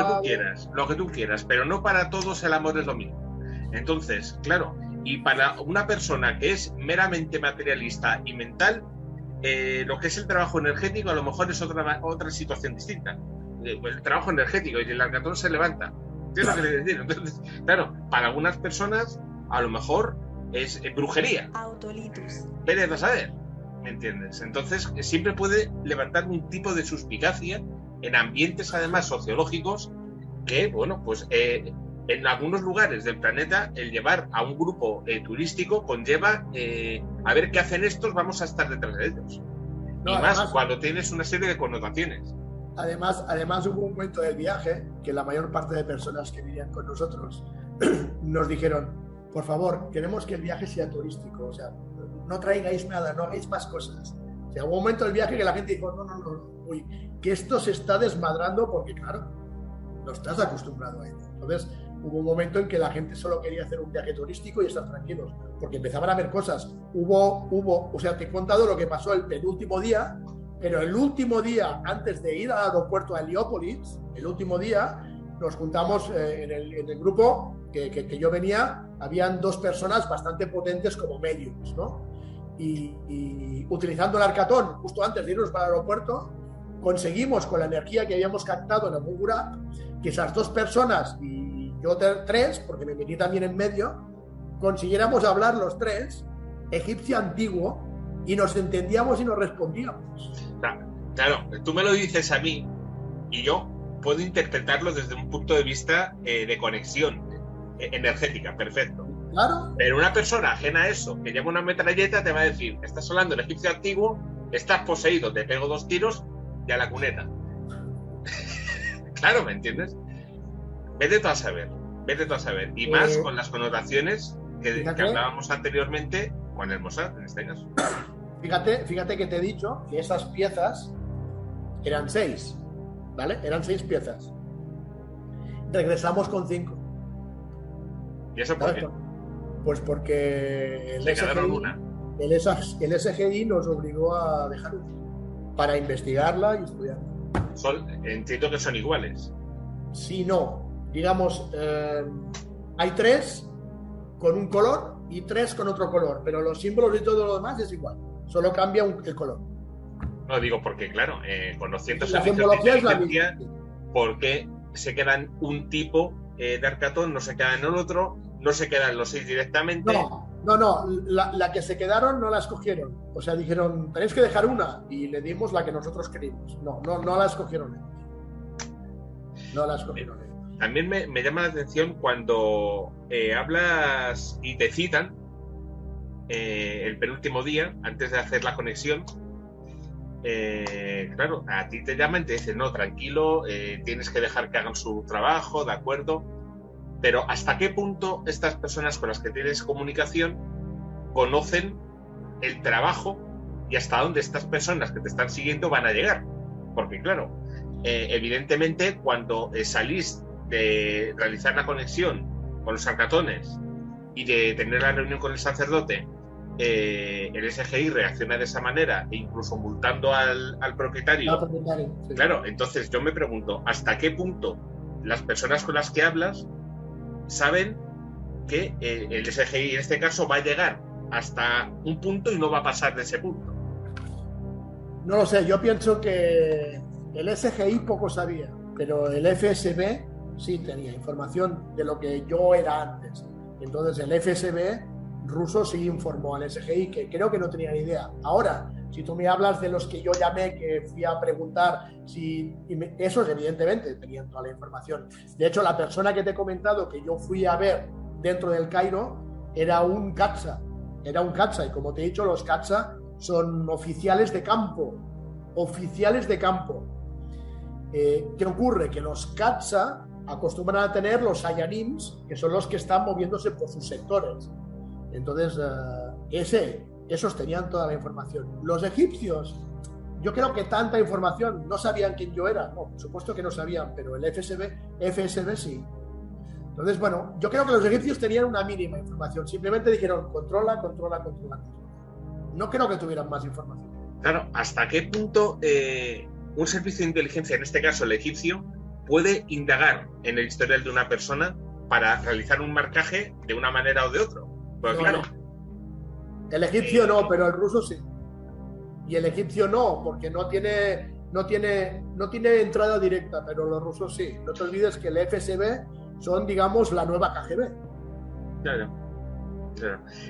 que tú quieras, pero no para todos el amor es lo mismo. Entonces, claro, y para una persona que es meramente materialista y mental, lo que es el trabajo energético a lo mejor es otra situación distinta. El trabajo energético, y el arcatón se levanta. ¿Qué es lo que le decir? Entonces, claro, para algunas personas a lo mejor es brujería. Autolitus. Vete a saber, ¿me entiendes? Entonces, siempre puede levantar un tipo de suspicacia en ambientes además sociológicos que, bueno, pues en algunos lugares del planeta el llevar a un grupo turístico conlleva a ver qué hacen estos, vamos a estar detrás de ellos. No, y además, más cuando tienes una serie de connotaciones. Además hubo un momento del viaje que la mayor parte de personas que vivían con nosotros nos dijeron: por favor, queremos que el viaje sea turístico, o sea, no traigáis nada, no hagáis más cosas. O sea, hubo un momento del viaje que la gente dijo: no, que esto se está desmadrando, porque claro, no estás acostumbrado a ello. Entonces hubo un momento en que la gente solo quería hacer un viaje turístico y estar tranquilos, porque empezaban a ver cosas. O sea, te he contado lo que pasó el penúltimo día, pero el último día, antes de ir al aeropuerto a Heliópolis, el último día, nos juntamos en el grupo que yo venía, habían dos personas bastante potentes como mediums, ¿no? Y utilizando el arcatón, justo antes de irnos para el aeropuerto, conseguimos, con la energía que habíamos captado en Abu Ghurab, que esas dos personas y yo tres, porque me metí también en medio, consiguiéramos hablar los tres egipcio antiguo y nos entendíamos y nos respondíamos. Claro, tú me lo dices a mí y yo puedo interpretarlo desde un punto de vista de conexión energética, perfecto. Claro. Pero una persona ajena a eso, que lleva una metralleta, te va a decir: estás hablando del egipcio antiguo, estás poseído, te pego 2 tiros y a la cuneta. Claro, ¿me entiendes? Vete tú a saber. Y más con las connotaciones que hablábamos anteriormente con el Mossad, en este caso. Fíjate que te he dicho que esas piezas eran 6, ¿vale? Eran 6 piezas. Regresamos con 5. ¿Y eso por qué? Pues porque el SGI nos obligó a dejar una para investigarla y estudiarla. Entiendo que son iguales. Sí, no. Digamos, hay 3 con un color y 3 con otro color, pero los símbolos y todo lo demás es igual. Solo cambia el color. No, digo porque, claro, conociendo la simbología es la misma. ¿Por qué se quedan un tipo de arcatón, no se quedan en el otro, no se quedan los 6 directamente? No, la que se quedaron no la escogieron. O sea, dijeron: tenéis que dejar una, y le dimos la que nosotros queríamos. No la escogieron ellos. No la escogieron ellos. También me llama la atención cuando hablas y te citan el penúltimo día, antes de hacer la conexión. Claro, a ti te llaman y te dicen: no, tranquilo, tienes que dejar que hagan su trabajo, de acuerdo. Pero ¿hasta qué punto estas personas con las que tienes comunicación conocen el trabajo y hasta dónde estas personas que te están siguiendo van a llegar? Porque claro, evidentemente cuando salís de realizar la conexión con los arcatones y de tener la reunión con el sacerdote, el SGI reacciona de esa manera e incluso multando al propietario. Sí. Claro, entonces yo me pregunto: ¿hasta qué punto las personas con las que hablas saben que el SGI en este caso va a llegar hasta un punto y no va a pasar de ese punto? No lo sé, yo pienso que el SGI poco sabía, pero el FSB sí tenía información de lo que yo era antes. Entonces el FSB ruso sí informó al SGI, que creo que no tenía ni idea. Ahora, Si tú me hablas de los que yo llamé, que fui a preguntar, esos evidentemente tenían toda la información. De hecho, la persona que te he comentado que yo fui a ver dentro del Cairo era un CATSA. Era un CATSA, y como te he dicho, los CATSA son oficiales de campo. Oficiales de campo. ¿Qué ocurre? Que los CATSA acostumbran a tener los Sayanims, que son los que están moviéndose por sus sectores. Entonces, esos tenían toda la información. Los egipcios, yo creo que tanta información, no sabían quién yo era. No, por supuesto que no sabían, pero el FSB sí. Entonces, bueno, yo creo que los egipcios tenían una mínima información. Simplemente dijeron, controla. No creo que tuvieran más información. Claro, ¿hasta qué punto un servicio de inteligencia, en este caso el egipcio, puede indagar en el historial de una persona para realizar un marcaje de una manera o de otra? Pues no, claro. El egipcio no, pero el ruso sí. Y el egipcio no, porque no tiene entrada directa, pero los rusos sí. No te olvides que el FSB son, digamos, la nueva KGB. Claro.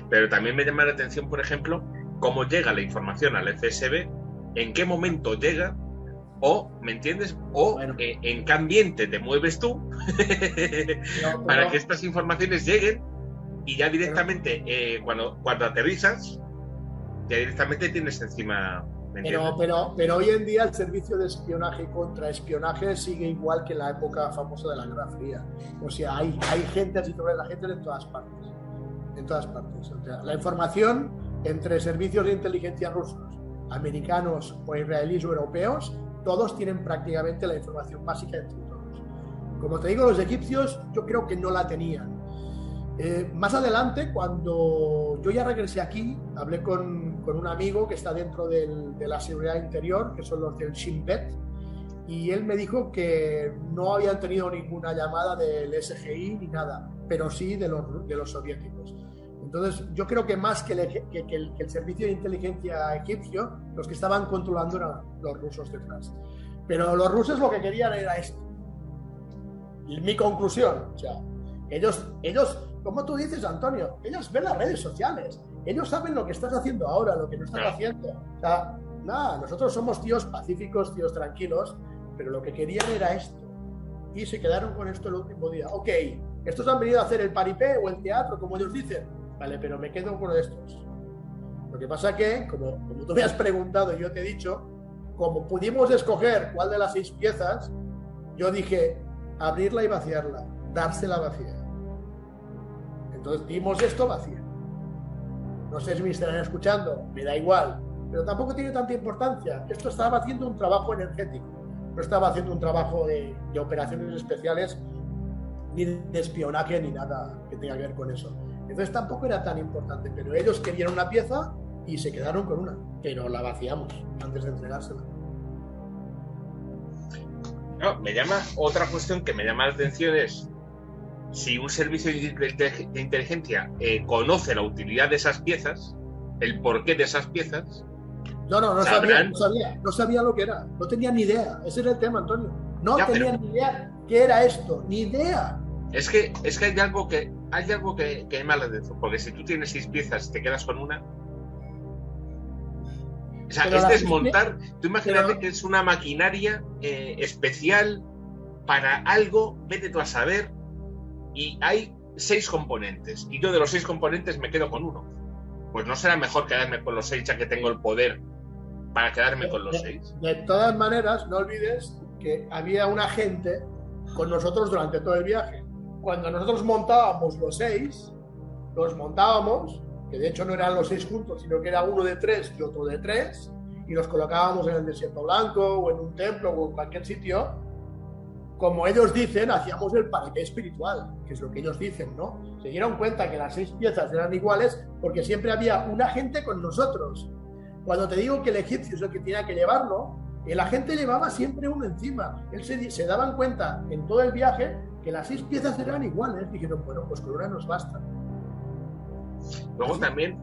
Pero también me llama la atención, por ejemplo, cómo llega la información al FSB, en qué momento llega, o, ¿me entiendes? O bueno, en qué ambiente te mueves tú para que estas informaciones lleguen, y ya directamente cuando aterrizas, ya directamente tienes encima. Pero hoy en día el servicio de espionaje y contraespionaje sigue igual que en la época famosa de la Guerra Fría. O sea, hay gente así sobre la gente en todas partes. En todas partes. O sea, la información entre servicios de inteligencia rusos, americanos o israelíes o europeos, todos tienen prácticamente la información básica entre todos. Como te digo, los egipcios yo creo que no la tenían. Más adelante, cuando yo ya regresé aquí, hablé con un amigo que está dentro de la seguridad interior, que son los del Shin Bet, y él me dijo que no habían tenido ninguna llamada del SGI ni nada, pero sí de los soviéticos. Entonces, yo creo que más que el servicio de inteligencia egipcio, los que estaban controlando eran los rusos detrás. Pero los rusos lo que querían era esto. Y mi conclusión, o sea, ellos, como tú dices, Antonio, ellos ven las redes sociales, ellos saben lo que estás haciendo ahora, lo que no estás haciendo. O sea, nada, nosotros somos tíos pacíficos, tíos tranquilos, pero lo que querían era esto. Y se quedaron con esto el último día. Ok, estos han venido a hacer el paripé o el teatro, como ellos dicen. Vale, pero me quedo con estos. Lo que pasa que, como tú me has preguntado y yo te he dicho, como pudimos escoger cuál de las 6 piezas, yo dije abrirla y vaciarla, dársela vacía. Entonces dimos esto vacía. No sé si me estarán escuchando, me da igual, pero tampoco tiene tanta importancia. Esto estaba haciendo un trabajo energético, no estaba haciendo un trabajo de operaciones especiales, ni de espionaje, ni nada que tenga que ver con eso. Entonces tampoco era tan importante, pero ellos querían una pieza y se quedaron con una, pero la vaciamos antes de entregársela. No, otra cuestión que me llama la atención es si un servicio de inteligencia conoce la utilidad de esas piezas, el porqué de esas piezas. No sabía lo que era, no tenía ni idea. Ese era el tema, Antonio. No tenía ni idea qué era esto, ni idea. Es que hay algo que me mala de eso, porque si tú tienes 6 piezas y te quedas con una, o sea, es desmontar. Tú imagínate que es una maquinaria especial para algo, vete tú a saber, y hay 6 componentes, y yo de los 6 componentes me quedo con uno. Pues no será mejor quedarme con los 6 ya que tengo el poder para quedarme con los 6. De todas maneras, no olvides que había un agente con nosotros durante todo el viaje. Cuando nosotros montábamos los 6, los montábamos, que de hecho no eran los 6 juntos, sino que era uno de 3 y otro de 3, y los colocábamos en el Desierto Blanco o en un templo o en cualquier sitio. Como ellos dicen, hacíamos el paripé espiritual, que es lo que ellos dicen, ¿no? Se dieron cuenta que las 6 piezas eran iguales porque siempre había un agente con nosotros. Cuando te digo que el egipcio es el que tenía que llevarlo, el agente llevaba siempre uno encima. Él se daban cuenta en todo el viaje que las 6 piezas eran iguales. Dijeron, bueno, pues con una nos basta. Luego también,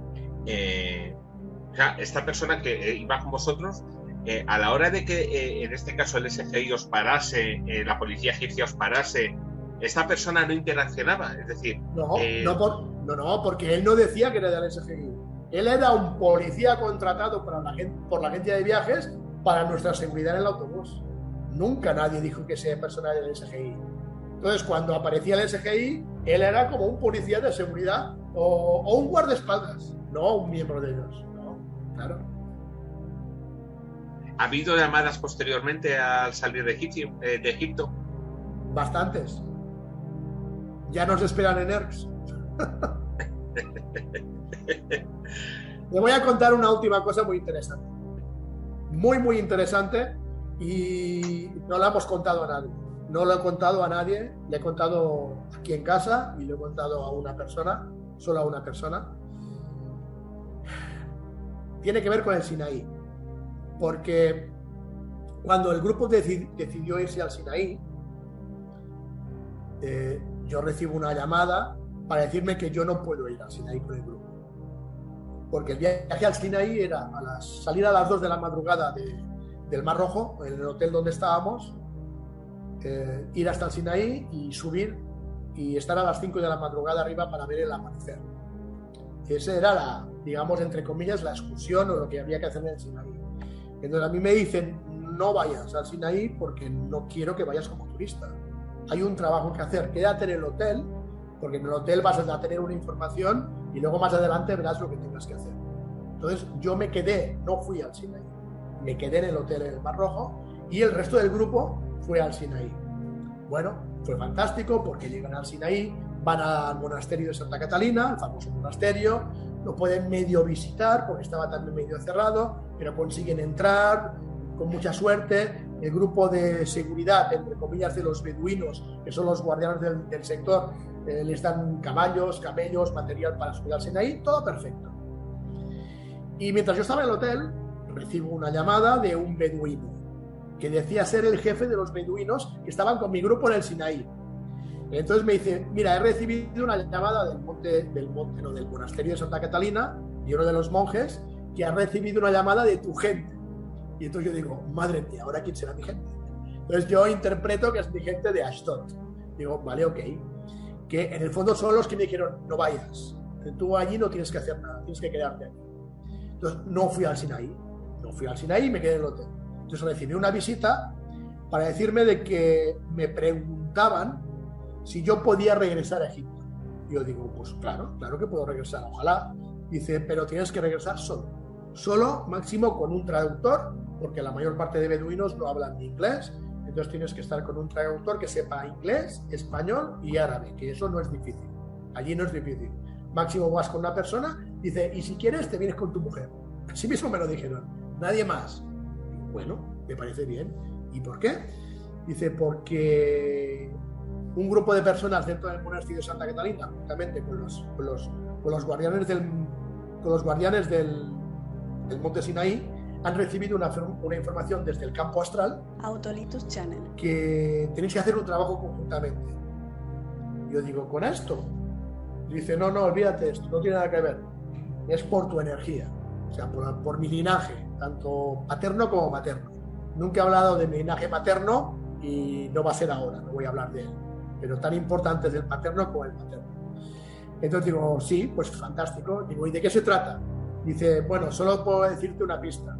esta persona que iba con vosotros, a la hora de que en este caso el SGI os parase, la policía egipcia os parase, esta persona no interaccionaba, es decir... No, porque él no decía que era del SGI. Él era un policía contratado por la agencia de viajes para nuestra seguridad en el autobús. Nunca nadie dijo que sea personal del SGI. Entonces, cuando aparecía el SGI, él era como un policía de seguridad o un guardaespaldas, no un miembro de ellos. No, claro. ¿Ha habido llamadas posteriormente al salir de Egipto? Bastantes. Ya nos esperan en ERCS. Le voy a contar una última cosa muy interesante. Muy, muy interesante, y no la hemos contado a nadie. No lo he contado a nadie, le he contado aquí en casa y le he contado a una persona, solo a una persona. Tiene que ver con el Sinaí, porque cuando el grupo decidió irse al Sinaí, yo recibo una llamada para decirme que yo no puedo ir al Sinaí con el grupo, porque el viaje al Sinaí era salir a las 2 de la madrugada del Mar Rojo, en el hotel donde estábamos, ir hasta el Sinaí y subir y estar a las 5 de la madrugada arriba para ver el amanecer. Esa era digamos, entre comillas, la excursión o lo que había que hacer en el Sinaí. Entonces a mí me dicen, no vayas al Sinaí porque no quiero que vayas como turista. Hay un trabajo que hacer, quédate en el hotel, porque en el hotel vas a tener una información y luego más adelante verás lo que tengas que hacer. Entonces yo me quedé, no fui al Sinaí, me quedé en el hotel en el Mar Rojo y el resto del grupo fue al Sinaí. Bueno, fue fantástico porque llegan al Sinaí, van al monasterio de Santa Catalina, el famoso monasterio, lo pueden medio visitar porque estaba también medio cerrado, pero consiguen entrar con mucha suerte. El grupo de seguridad, entre comillas, de los beduinos, que son los guardianes del sector, les dan caballos, camellos, material para subir al Sinaí, todo perfecto. Y mientras yo estaba en el hotel, recibo una llamada de un beduino que decía ser el jefe de los beduinos que estaban con mi grupo en el Sinaí. Entonces me dice, mira, he recibido una llamada del monasterio de Santa Catalina, y uno de los monjes, que ha recibido una llamada de tu gente. Y entonces yo digo, madre mía, ¿ahora quién será mi gente? Entonces yo interpreto que es mi gente de Ashdod. Digo, vale, ok. Que en el fondo son los que me dijeron, no vayas. Tú allí no tienes que hacer nada, tienes que quedarte aquí. Entonces no fui al Sinaí. No fui al Sinaí y me quedé en el hotel. Entonces recibí una visita para decirme de que me preguntaban si yo podía regresar a Egipto. Yo digo, pues claro que puedo regresar, ojalá. Dice, pero tienes que regresar solo, máximo con un traductor, porque la mayor parte de beduinos no hablan ni inglés, entonces tienes que estar con un traductor que sepa inglés, español y árabe, que eso no es difícil, allí no es difícil. Máximo vas con una persona, dice, y si quieres te vienes con tu mujer. Así mismo me lo dijeron, nadie más. Bueno, me parece bien. ¿Y por qué? Dice, porque un grupo de personas dentro del monasterio de Santa Catalina, juntamente con los guardianes del monte Sinaí, han recibido una información desde el campo astral, Autolitus Channel, que tenéis que hacer un trabajo conjuntamente. Yo digo, ¿con esto? Dice, no, olvídate, esto no tiene nada que ver, es por tu energía, o sea, por mi linaje, tanto paterno como materno. Nunca he hablado de mi linaje materno y no va a ser ahora, no voy a hablar de él, pero tan importante es el paterno como el materno. Entonces digo, sí, pues fantástico. Digo, ¿y de qué se trata? Dice, bueno, solo puedo decirte una pista.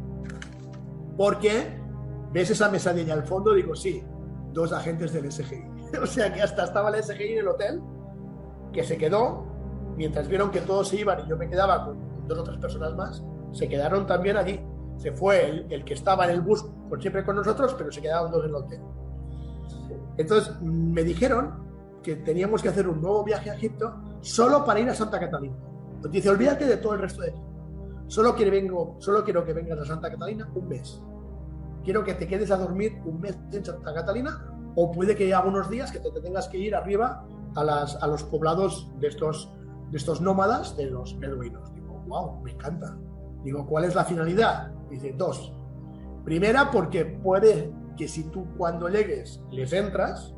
Porque, ¿ves esa mesa de allá al fondo? Digo, sí, 2 agentes del SGI. O sea que hasta estaba el SGI en el hotel, que se quedó, mientras vieron que todos se iban y yo me quedaba con 2 o 3 personas más, se quedaron también allí. Se fue el que estaba en el bus siempre con nosotros, pero se quedaron 2 en el hotel. Entonces me dijeron que teníamos que hacer un nuevo viaje a Egipto solo para ir a Santa Catalina. Entonces dice, olvídate de todo el resto de ti. Solo quiero que vengas a Santa Catalina un mes. Quiero que te quedes a dormir un mes en Santa Catalina, o puede que haya unos días que te tengas que ir arriba a los poblados de estos nómadas, de los beduinos. Digo, wow, me encanta. Digo, ¿cuál es la finalidad? Dice, 2. Primera, porque puede que si tú cuando llegues les entras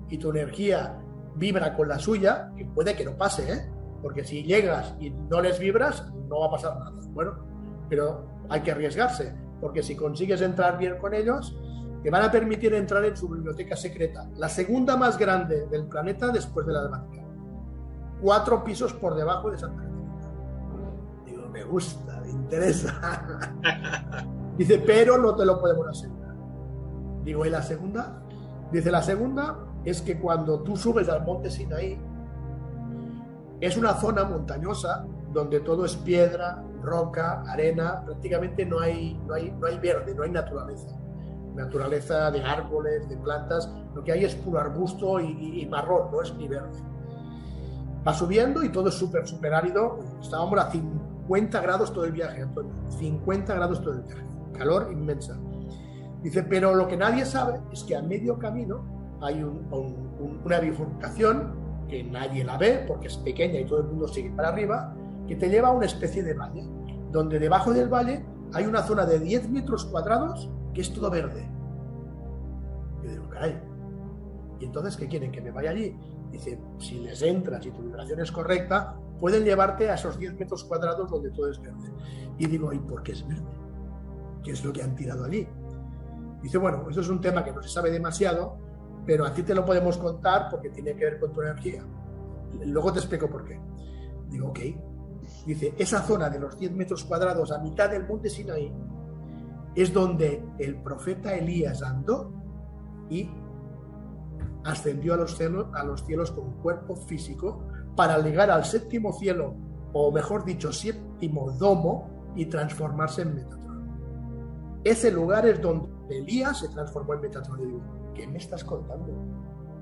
y tu energía vibra con la suya, que puede que no pase, ¿eh? Porque si llegas y no les vibras, no va a pasar nada. Bueno, pero hay que arriesgarse, porque si consigues entrar bien con ellos, te van a permitir entrar en su biblioteca secreta, la segunda más grande del planeta después de la del Vaticano. 4 pisos por debajo de Santa Catalina. Digo, me gusta, me interesa. Dice, pero no te lo podemos asegurar. Digo, ¿y la segunda? Dice, la segunda es que cuando tú subes al monte Sinaí, es una zona montañosa donde todo es piedra, roca, arena, prácticamente no hay verde, no hay naturaleza de árboles, de plantas, lo que hay es puro arbusto y marrón, no es ni verde. Va subiendo y todo es súper árido. Estábamos a 50 grados todo el viaje, Antonio, 50 grados todo el viaje, calor inmensa. Dice, pero lo que nadie sabe es que a medio camino hay una bifurcación que nadie la ve porque es pequeña y todo el mundo sigue para arriba, que te lleva a una especie de valle, donde debajo del valle hay una zona de 10 metros cuadrados que es todo verde. Y digo, caray, ¿y entonces qué quieren? ¿Que me vaya allí? Dice, si les entras y tu vibración es correcta, pueden llevarte a esos 10 metros cuadrados donde todo es verde. Y digo, ¿y por qué es verde? ¿Qué es lo que han tirado allí? Dice, bueno, eso es un tema que no se sabe demasiado, pero a ti te lo podemos contar porque tiene que ver con tu energía. Luego te explico por qué. Digo, ok. Dice, esa zona de los 10 metros cuadrados a mitad del monte Sinaí es donde el profeta Elías andó y ascendió a los cielos con un cuerpo físico para llegar al séptimo cielo, o mejor dicho, séptimo domo, y transformarse en Metatron. Ese lugar es donde Elías se transformó en Metatron. Y digo, ¿qué me estás contando?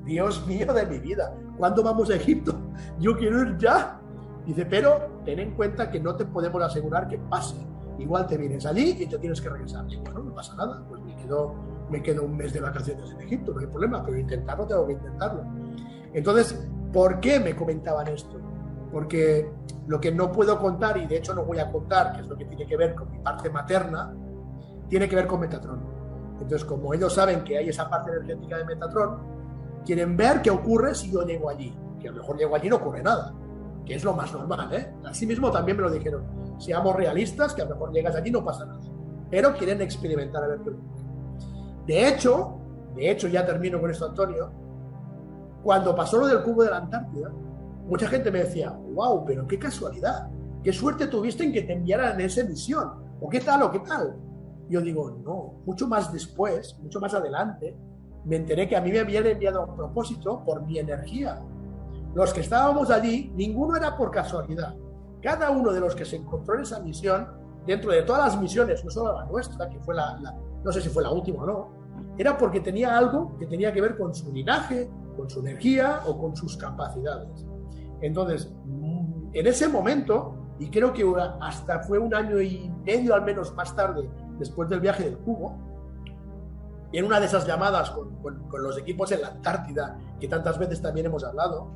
Dios mío de mi vida, ¿cuándo vamos a Egipto? Yo quiero ir ya. Dice, pero ten en cuenta que no te podemos asegurar que pase. Igual te vienes allí y te tienes que regresar. Y bueno, no pasa nada, pues me quedo un mes de vacaciones en Egipto, no hay problema, pero intentarlo tengo que intentarlo. Entonces, ¿por qué me comentaban esto? Porque lo que no puedo contar, y de hecho no voy a contar, que es lo que tiene que ver con mi parte materna, tiene que ver con Metatron. Entonces, como ellos saben que hay esa parte energética de Metatron, quieren ver qué ocurre si yo llego allí. Que a lo mejor llego allí y no ocurre nada, que es lo más normal, ¿eh? Así mismo también me lo dijeron. Seamos realistas, que a lo mejor llegas allí y no pasa nada. Pero quieren experimentar a ver qué ocurre. De hecho, ya termino con esto, Antonio, cuando pasó lo del cubo de la Antártida, mucha gente me decía, wow, pero qué casualidad, qué suerte tuviste en que te enviaran esa misión, o qué tal, o qué tal. Yo digo, no, mucho más después, mucho más adelante, me enteré que a mí me habían enviado a propósito por mi energía. Los que estábamos allí, ninguno era por casualidad. Cada uno de los que se encontró en esa misión, dentro de todas las misiones, no solo la nuestra, que fue no sé si fue la última o no, era porque tenía algo que tenía que ver con su linaje, con su energía o con sus capacidades. Entonces, en ese momento, y creo que hasta fue un año y medio al menos más tarde, después del viaje del cubo, en una de esas llamadas con los equipos en la Antártida, que tantas veces también hemos hablado,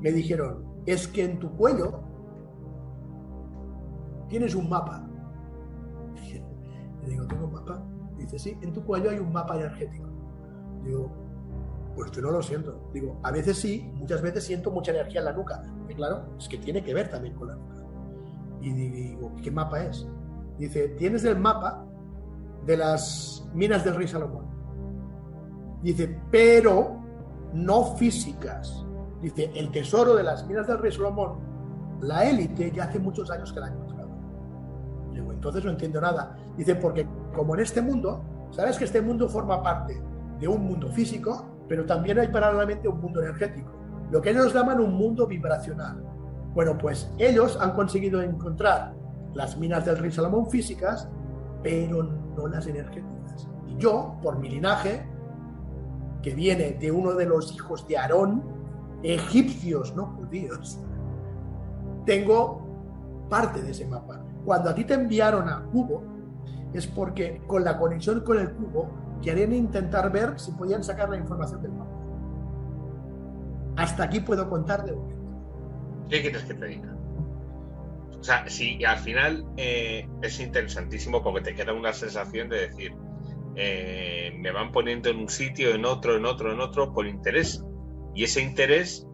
me dijeron, es que en tu cuello tienes un mapa. Y digo, ¿tengo un mapa? Dice, sí, en tu cuello hay un mapa energético. Digo, pues yo no lo siento. Digo, a veces sí, muchas veces siento mucha energía en la nuca. Y claro, es que tiene que ver también con la nuca. Y digo, ¿qué mapa es? Dice, tienes el mapa de las minas del rey Salomón. Dice, pero no físicas. Dice, el tesoro de las minas del rey Salomón, la élite ya hace muchos años que la ha encontrado. Digo, entonces no entiendo nada. Dice, porque como en este mundo, sabes que este mundo forma parte de un mundo físico, pero también hay paralelamente un mundo energético, lo que ellos llaman un mundo vibracional. Bueno, pues ellos han conseguido encontrar las minas del rey Salomón físicas, pero no las energéticas. Y yo, por mi linaje, que viene de uno de los hijos de Aarón, egipcios, no judíos, tengo parte de ese mapa. Cuando a ti te enviaron a Cubo, es porque con la conexión con el cubo querían intentar ver si podían sacar la información del mapa. Hasta aquí puedo contar de momento. ¿Qué quieres que te diga? O sea, sí, al final es interesantísimo porque te queda una sensación de decir, me van poniendo en un sitio, en otro por interés. Y ese interés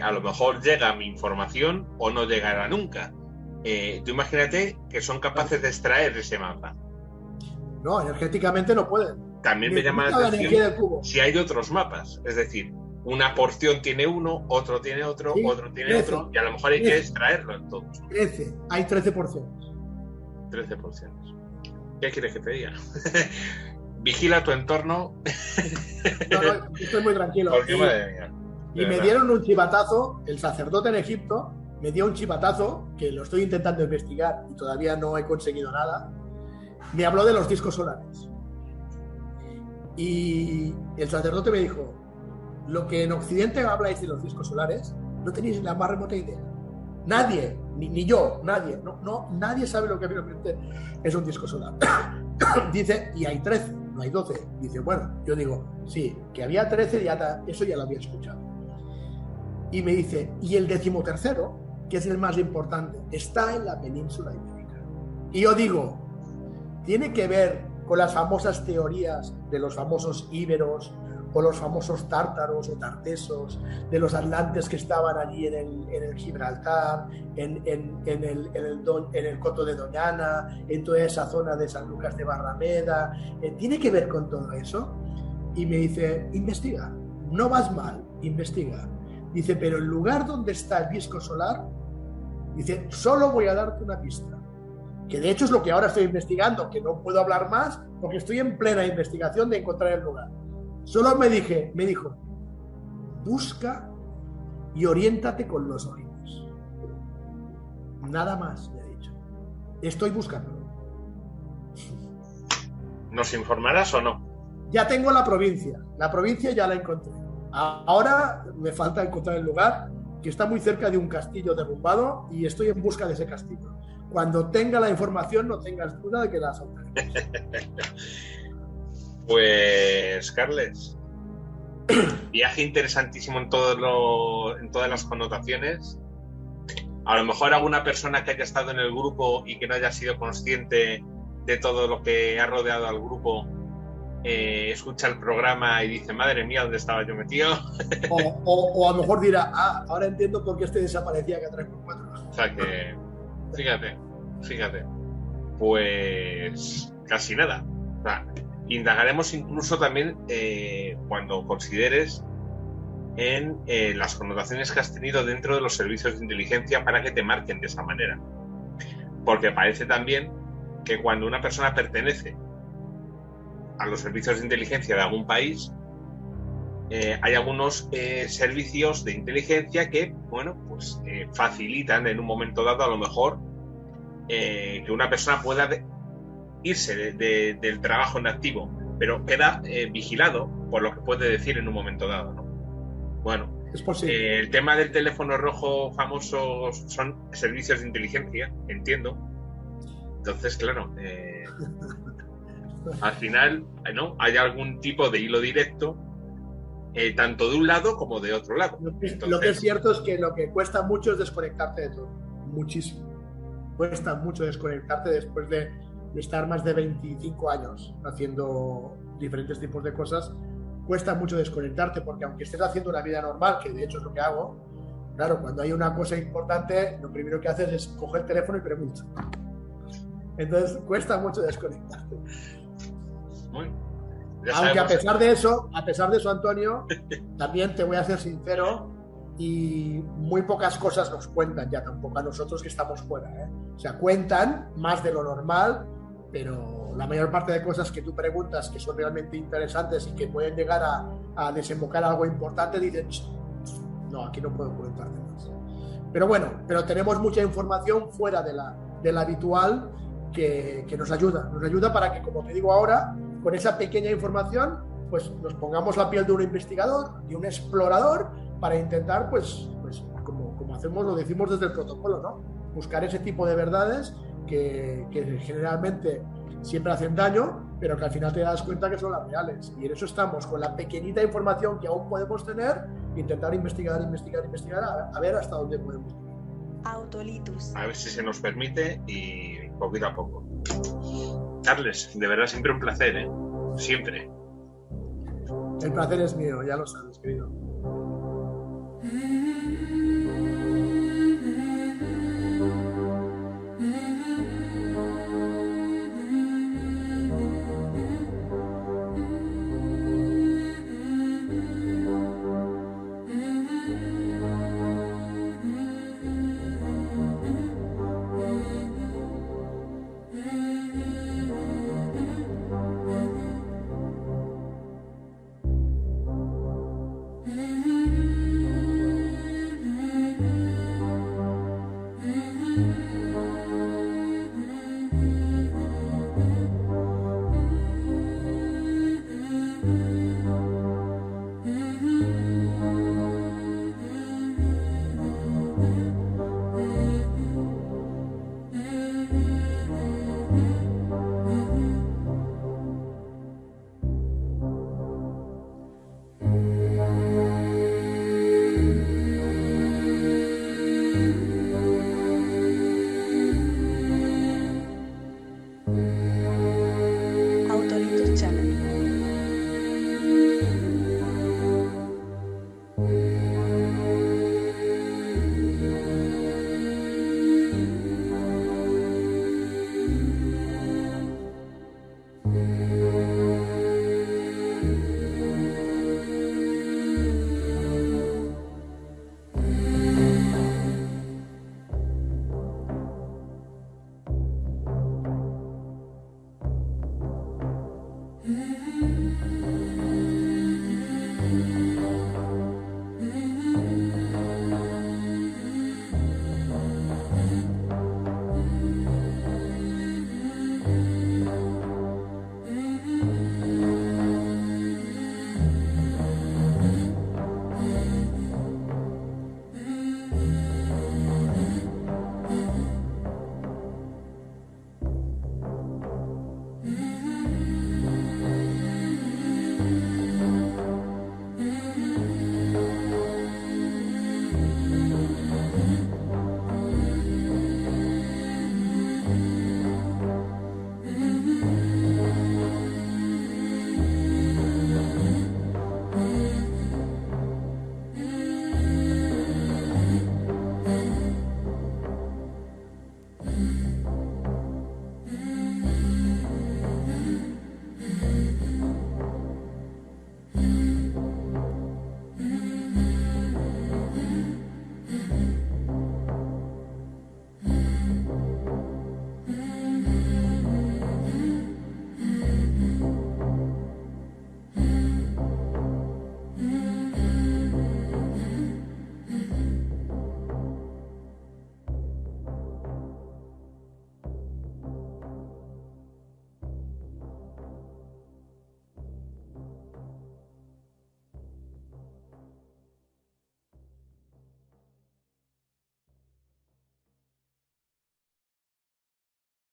a lo mejor llega a mi información o no llegará nunca. Tú imagínate que son capaces de extraer ese mapa. No, energéticamente no pueden. También me llama la atención si hay otros mapas. Es decir, una porción tiene uno, otro tiene otro, Sí, otro tiene 13, otro, y a lo mejor hay que 13, extraerlo en todos. 13, hay 13 porciones. 13 porciones. ¿Qué quieres que te diga? Vigila tu entorno. No, estoy muy tranquilo. Porque, madre mía, Y me dieron un chivatazo, el sacerdote en Egipto me dio un chivatazo, que lo estoy intentando investigar y todavía no he conseguido nada. Me habló de los discos solares. Y el sacerdote me dijo, lo que en Occidente habláis de los discos solares, no tenéis la más remota idea. Nadie, ni yo, nadie, nadie sabe lo que realmente es un disco solar. Dice, y hay 13, no hay 12. Dice, bueno, yo digo, sí, que había 13, eso ya lo había escuchado. Y me dice, y el 13º, que es el más importante, está en la península ibérica. Y yo digo, tiene que ver con las famosas teorías de los famosos íberos o los famosos tártaros o tartesos, de los atlantes que estaban allí en el Gibraltar, en el Coto de Doñana, en toda esa zona de San Lucas de Barrameda. ¿Tiene que ver con todo eso? Y me dice, investiga, no vas mal, investiga. Dice, pero el lugar donde está el disco solar, dice, solo voy a darte una pista. Que de hecho es lo que ahora estoy investigando, que no puedo hablar más porque estoy en plena investigación de encontrar el lugar. Solo me dijo, busca y oriéntate con los oídos. Nada más, me ha dicho. Estoy buscándolo. ¿Nos informarás o no? Ya tengo la provincia ya la encontré. Ahora me falta encontrar el lugar, que está muy cerca de un castillo derrumbado, y estoy en busca de ese castillo. Cuando tenga la información, no tengas duda de que la soltaré. Pues, Carles, viaje interesantísimo en todas las connotaciones. A lo mejor alguna persona que haya estado en el grupo y que no haya sido consciente de todo lo que ha rodeado al grupo, escucha el programa y dice, madre mía, ¿dónde estaba yo metido? O a lo mejor dirá, ahora entiendo por qué este desaparecía cada 3x4. O sea que, fíjate, pues casi nada. O sea, indagaremos incluso también cuando consideres en las connotaciones que has tenido dentro de los servicios de inteligencia para que te marquen de esa manera. Porque parece también que cuando una persona pertenece a los servicios de inteligencia de algún país, hay algunos servicios de inteligencia que, bueno, pues facilitan en un momento dado a lo mejor que una persona pueda irse del trabajo en activo, pero queda vigilado por lo que puede decir en un momento dado, ¿no? Bueno, es posible. El tema del teléfono rojo famoso son servicios de inteligencia, entiendo. Entonces, claro, al final, ¿no? Hay algún tipo de hilo directo, tanto de un lado como de otro lado. Entonces, lo que es cierto es que lo que cuesta mucho es desconectarte de todo, muchísimo. Cuesta mucho desconectarte después de estar más de 25 años haciendo diferentes tipos de cosas. Cuesta mucho desconectarte porque aunque estés haciendo una vida normal, que de hecho es lo que hago, claro, cuando hay una cosa importante, lo primero que haces es coger el teléfono y preguntar. Entonces cuesta mucho desconectarte. Aunque a pesar de eso, Antonio, también te voy a ser sincero, y muy pocas cosas nos cuentan ya tampoco a nosotros que estamos fuera, ¿eh? O sea, cuentan más de lo normal, pero la mayor parte de cosas que tú preguntas que son realmente interesantes y que pueden llegar a desembocar algo importante, dicen, no, aquí no puedo comentarte más. Pero bueno, pero tenemos mucha información fuera de la habitual que nos ayuda para que, como te digo ahora, con esa pequeña información, pues nos pongamos la piel de un investigador, de un explorador, para intentar, pues como hacemos, lo decimos desde el protocolo, ¿no? Buscar ese tipo de verdades que generalmente siempre hacen daño, pero que al final te das cuenta que son las reales. Y en eso estamos, con la pequeñita información que aún podemos tener, intentar investigar, a ver hasta dónde podemos llegar. Autolitus. A ver si se nos permite y poquito a poco. Carles, de verdad siempre un placer, ¿eh? Siempre. El placer es mío, ya lo sabes, querido.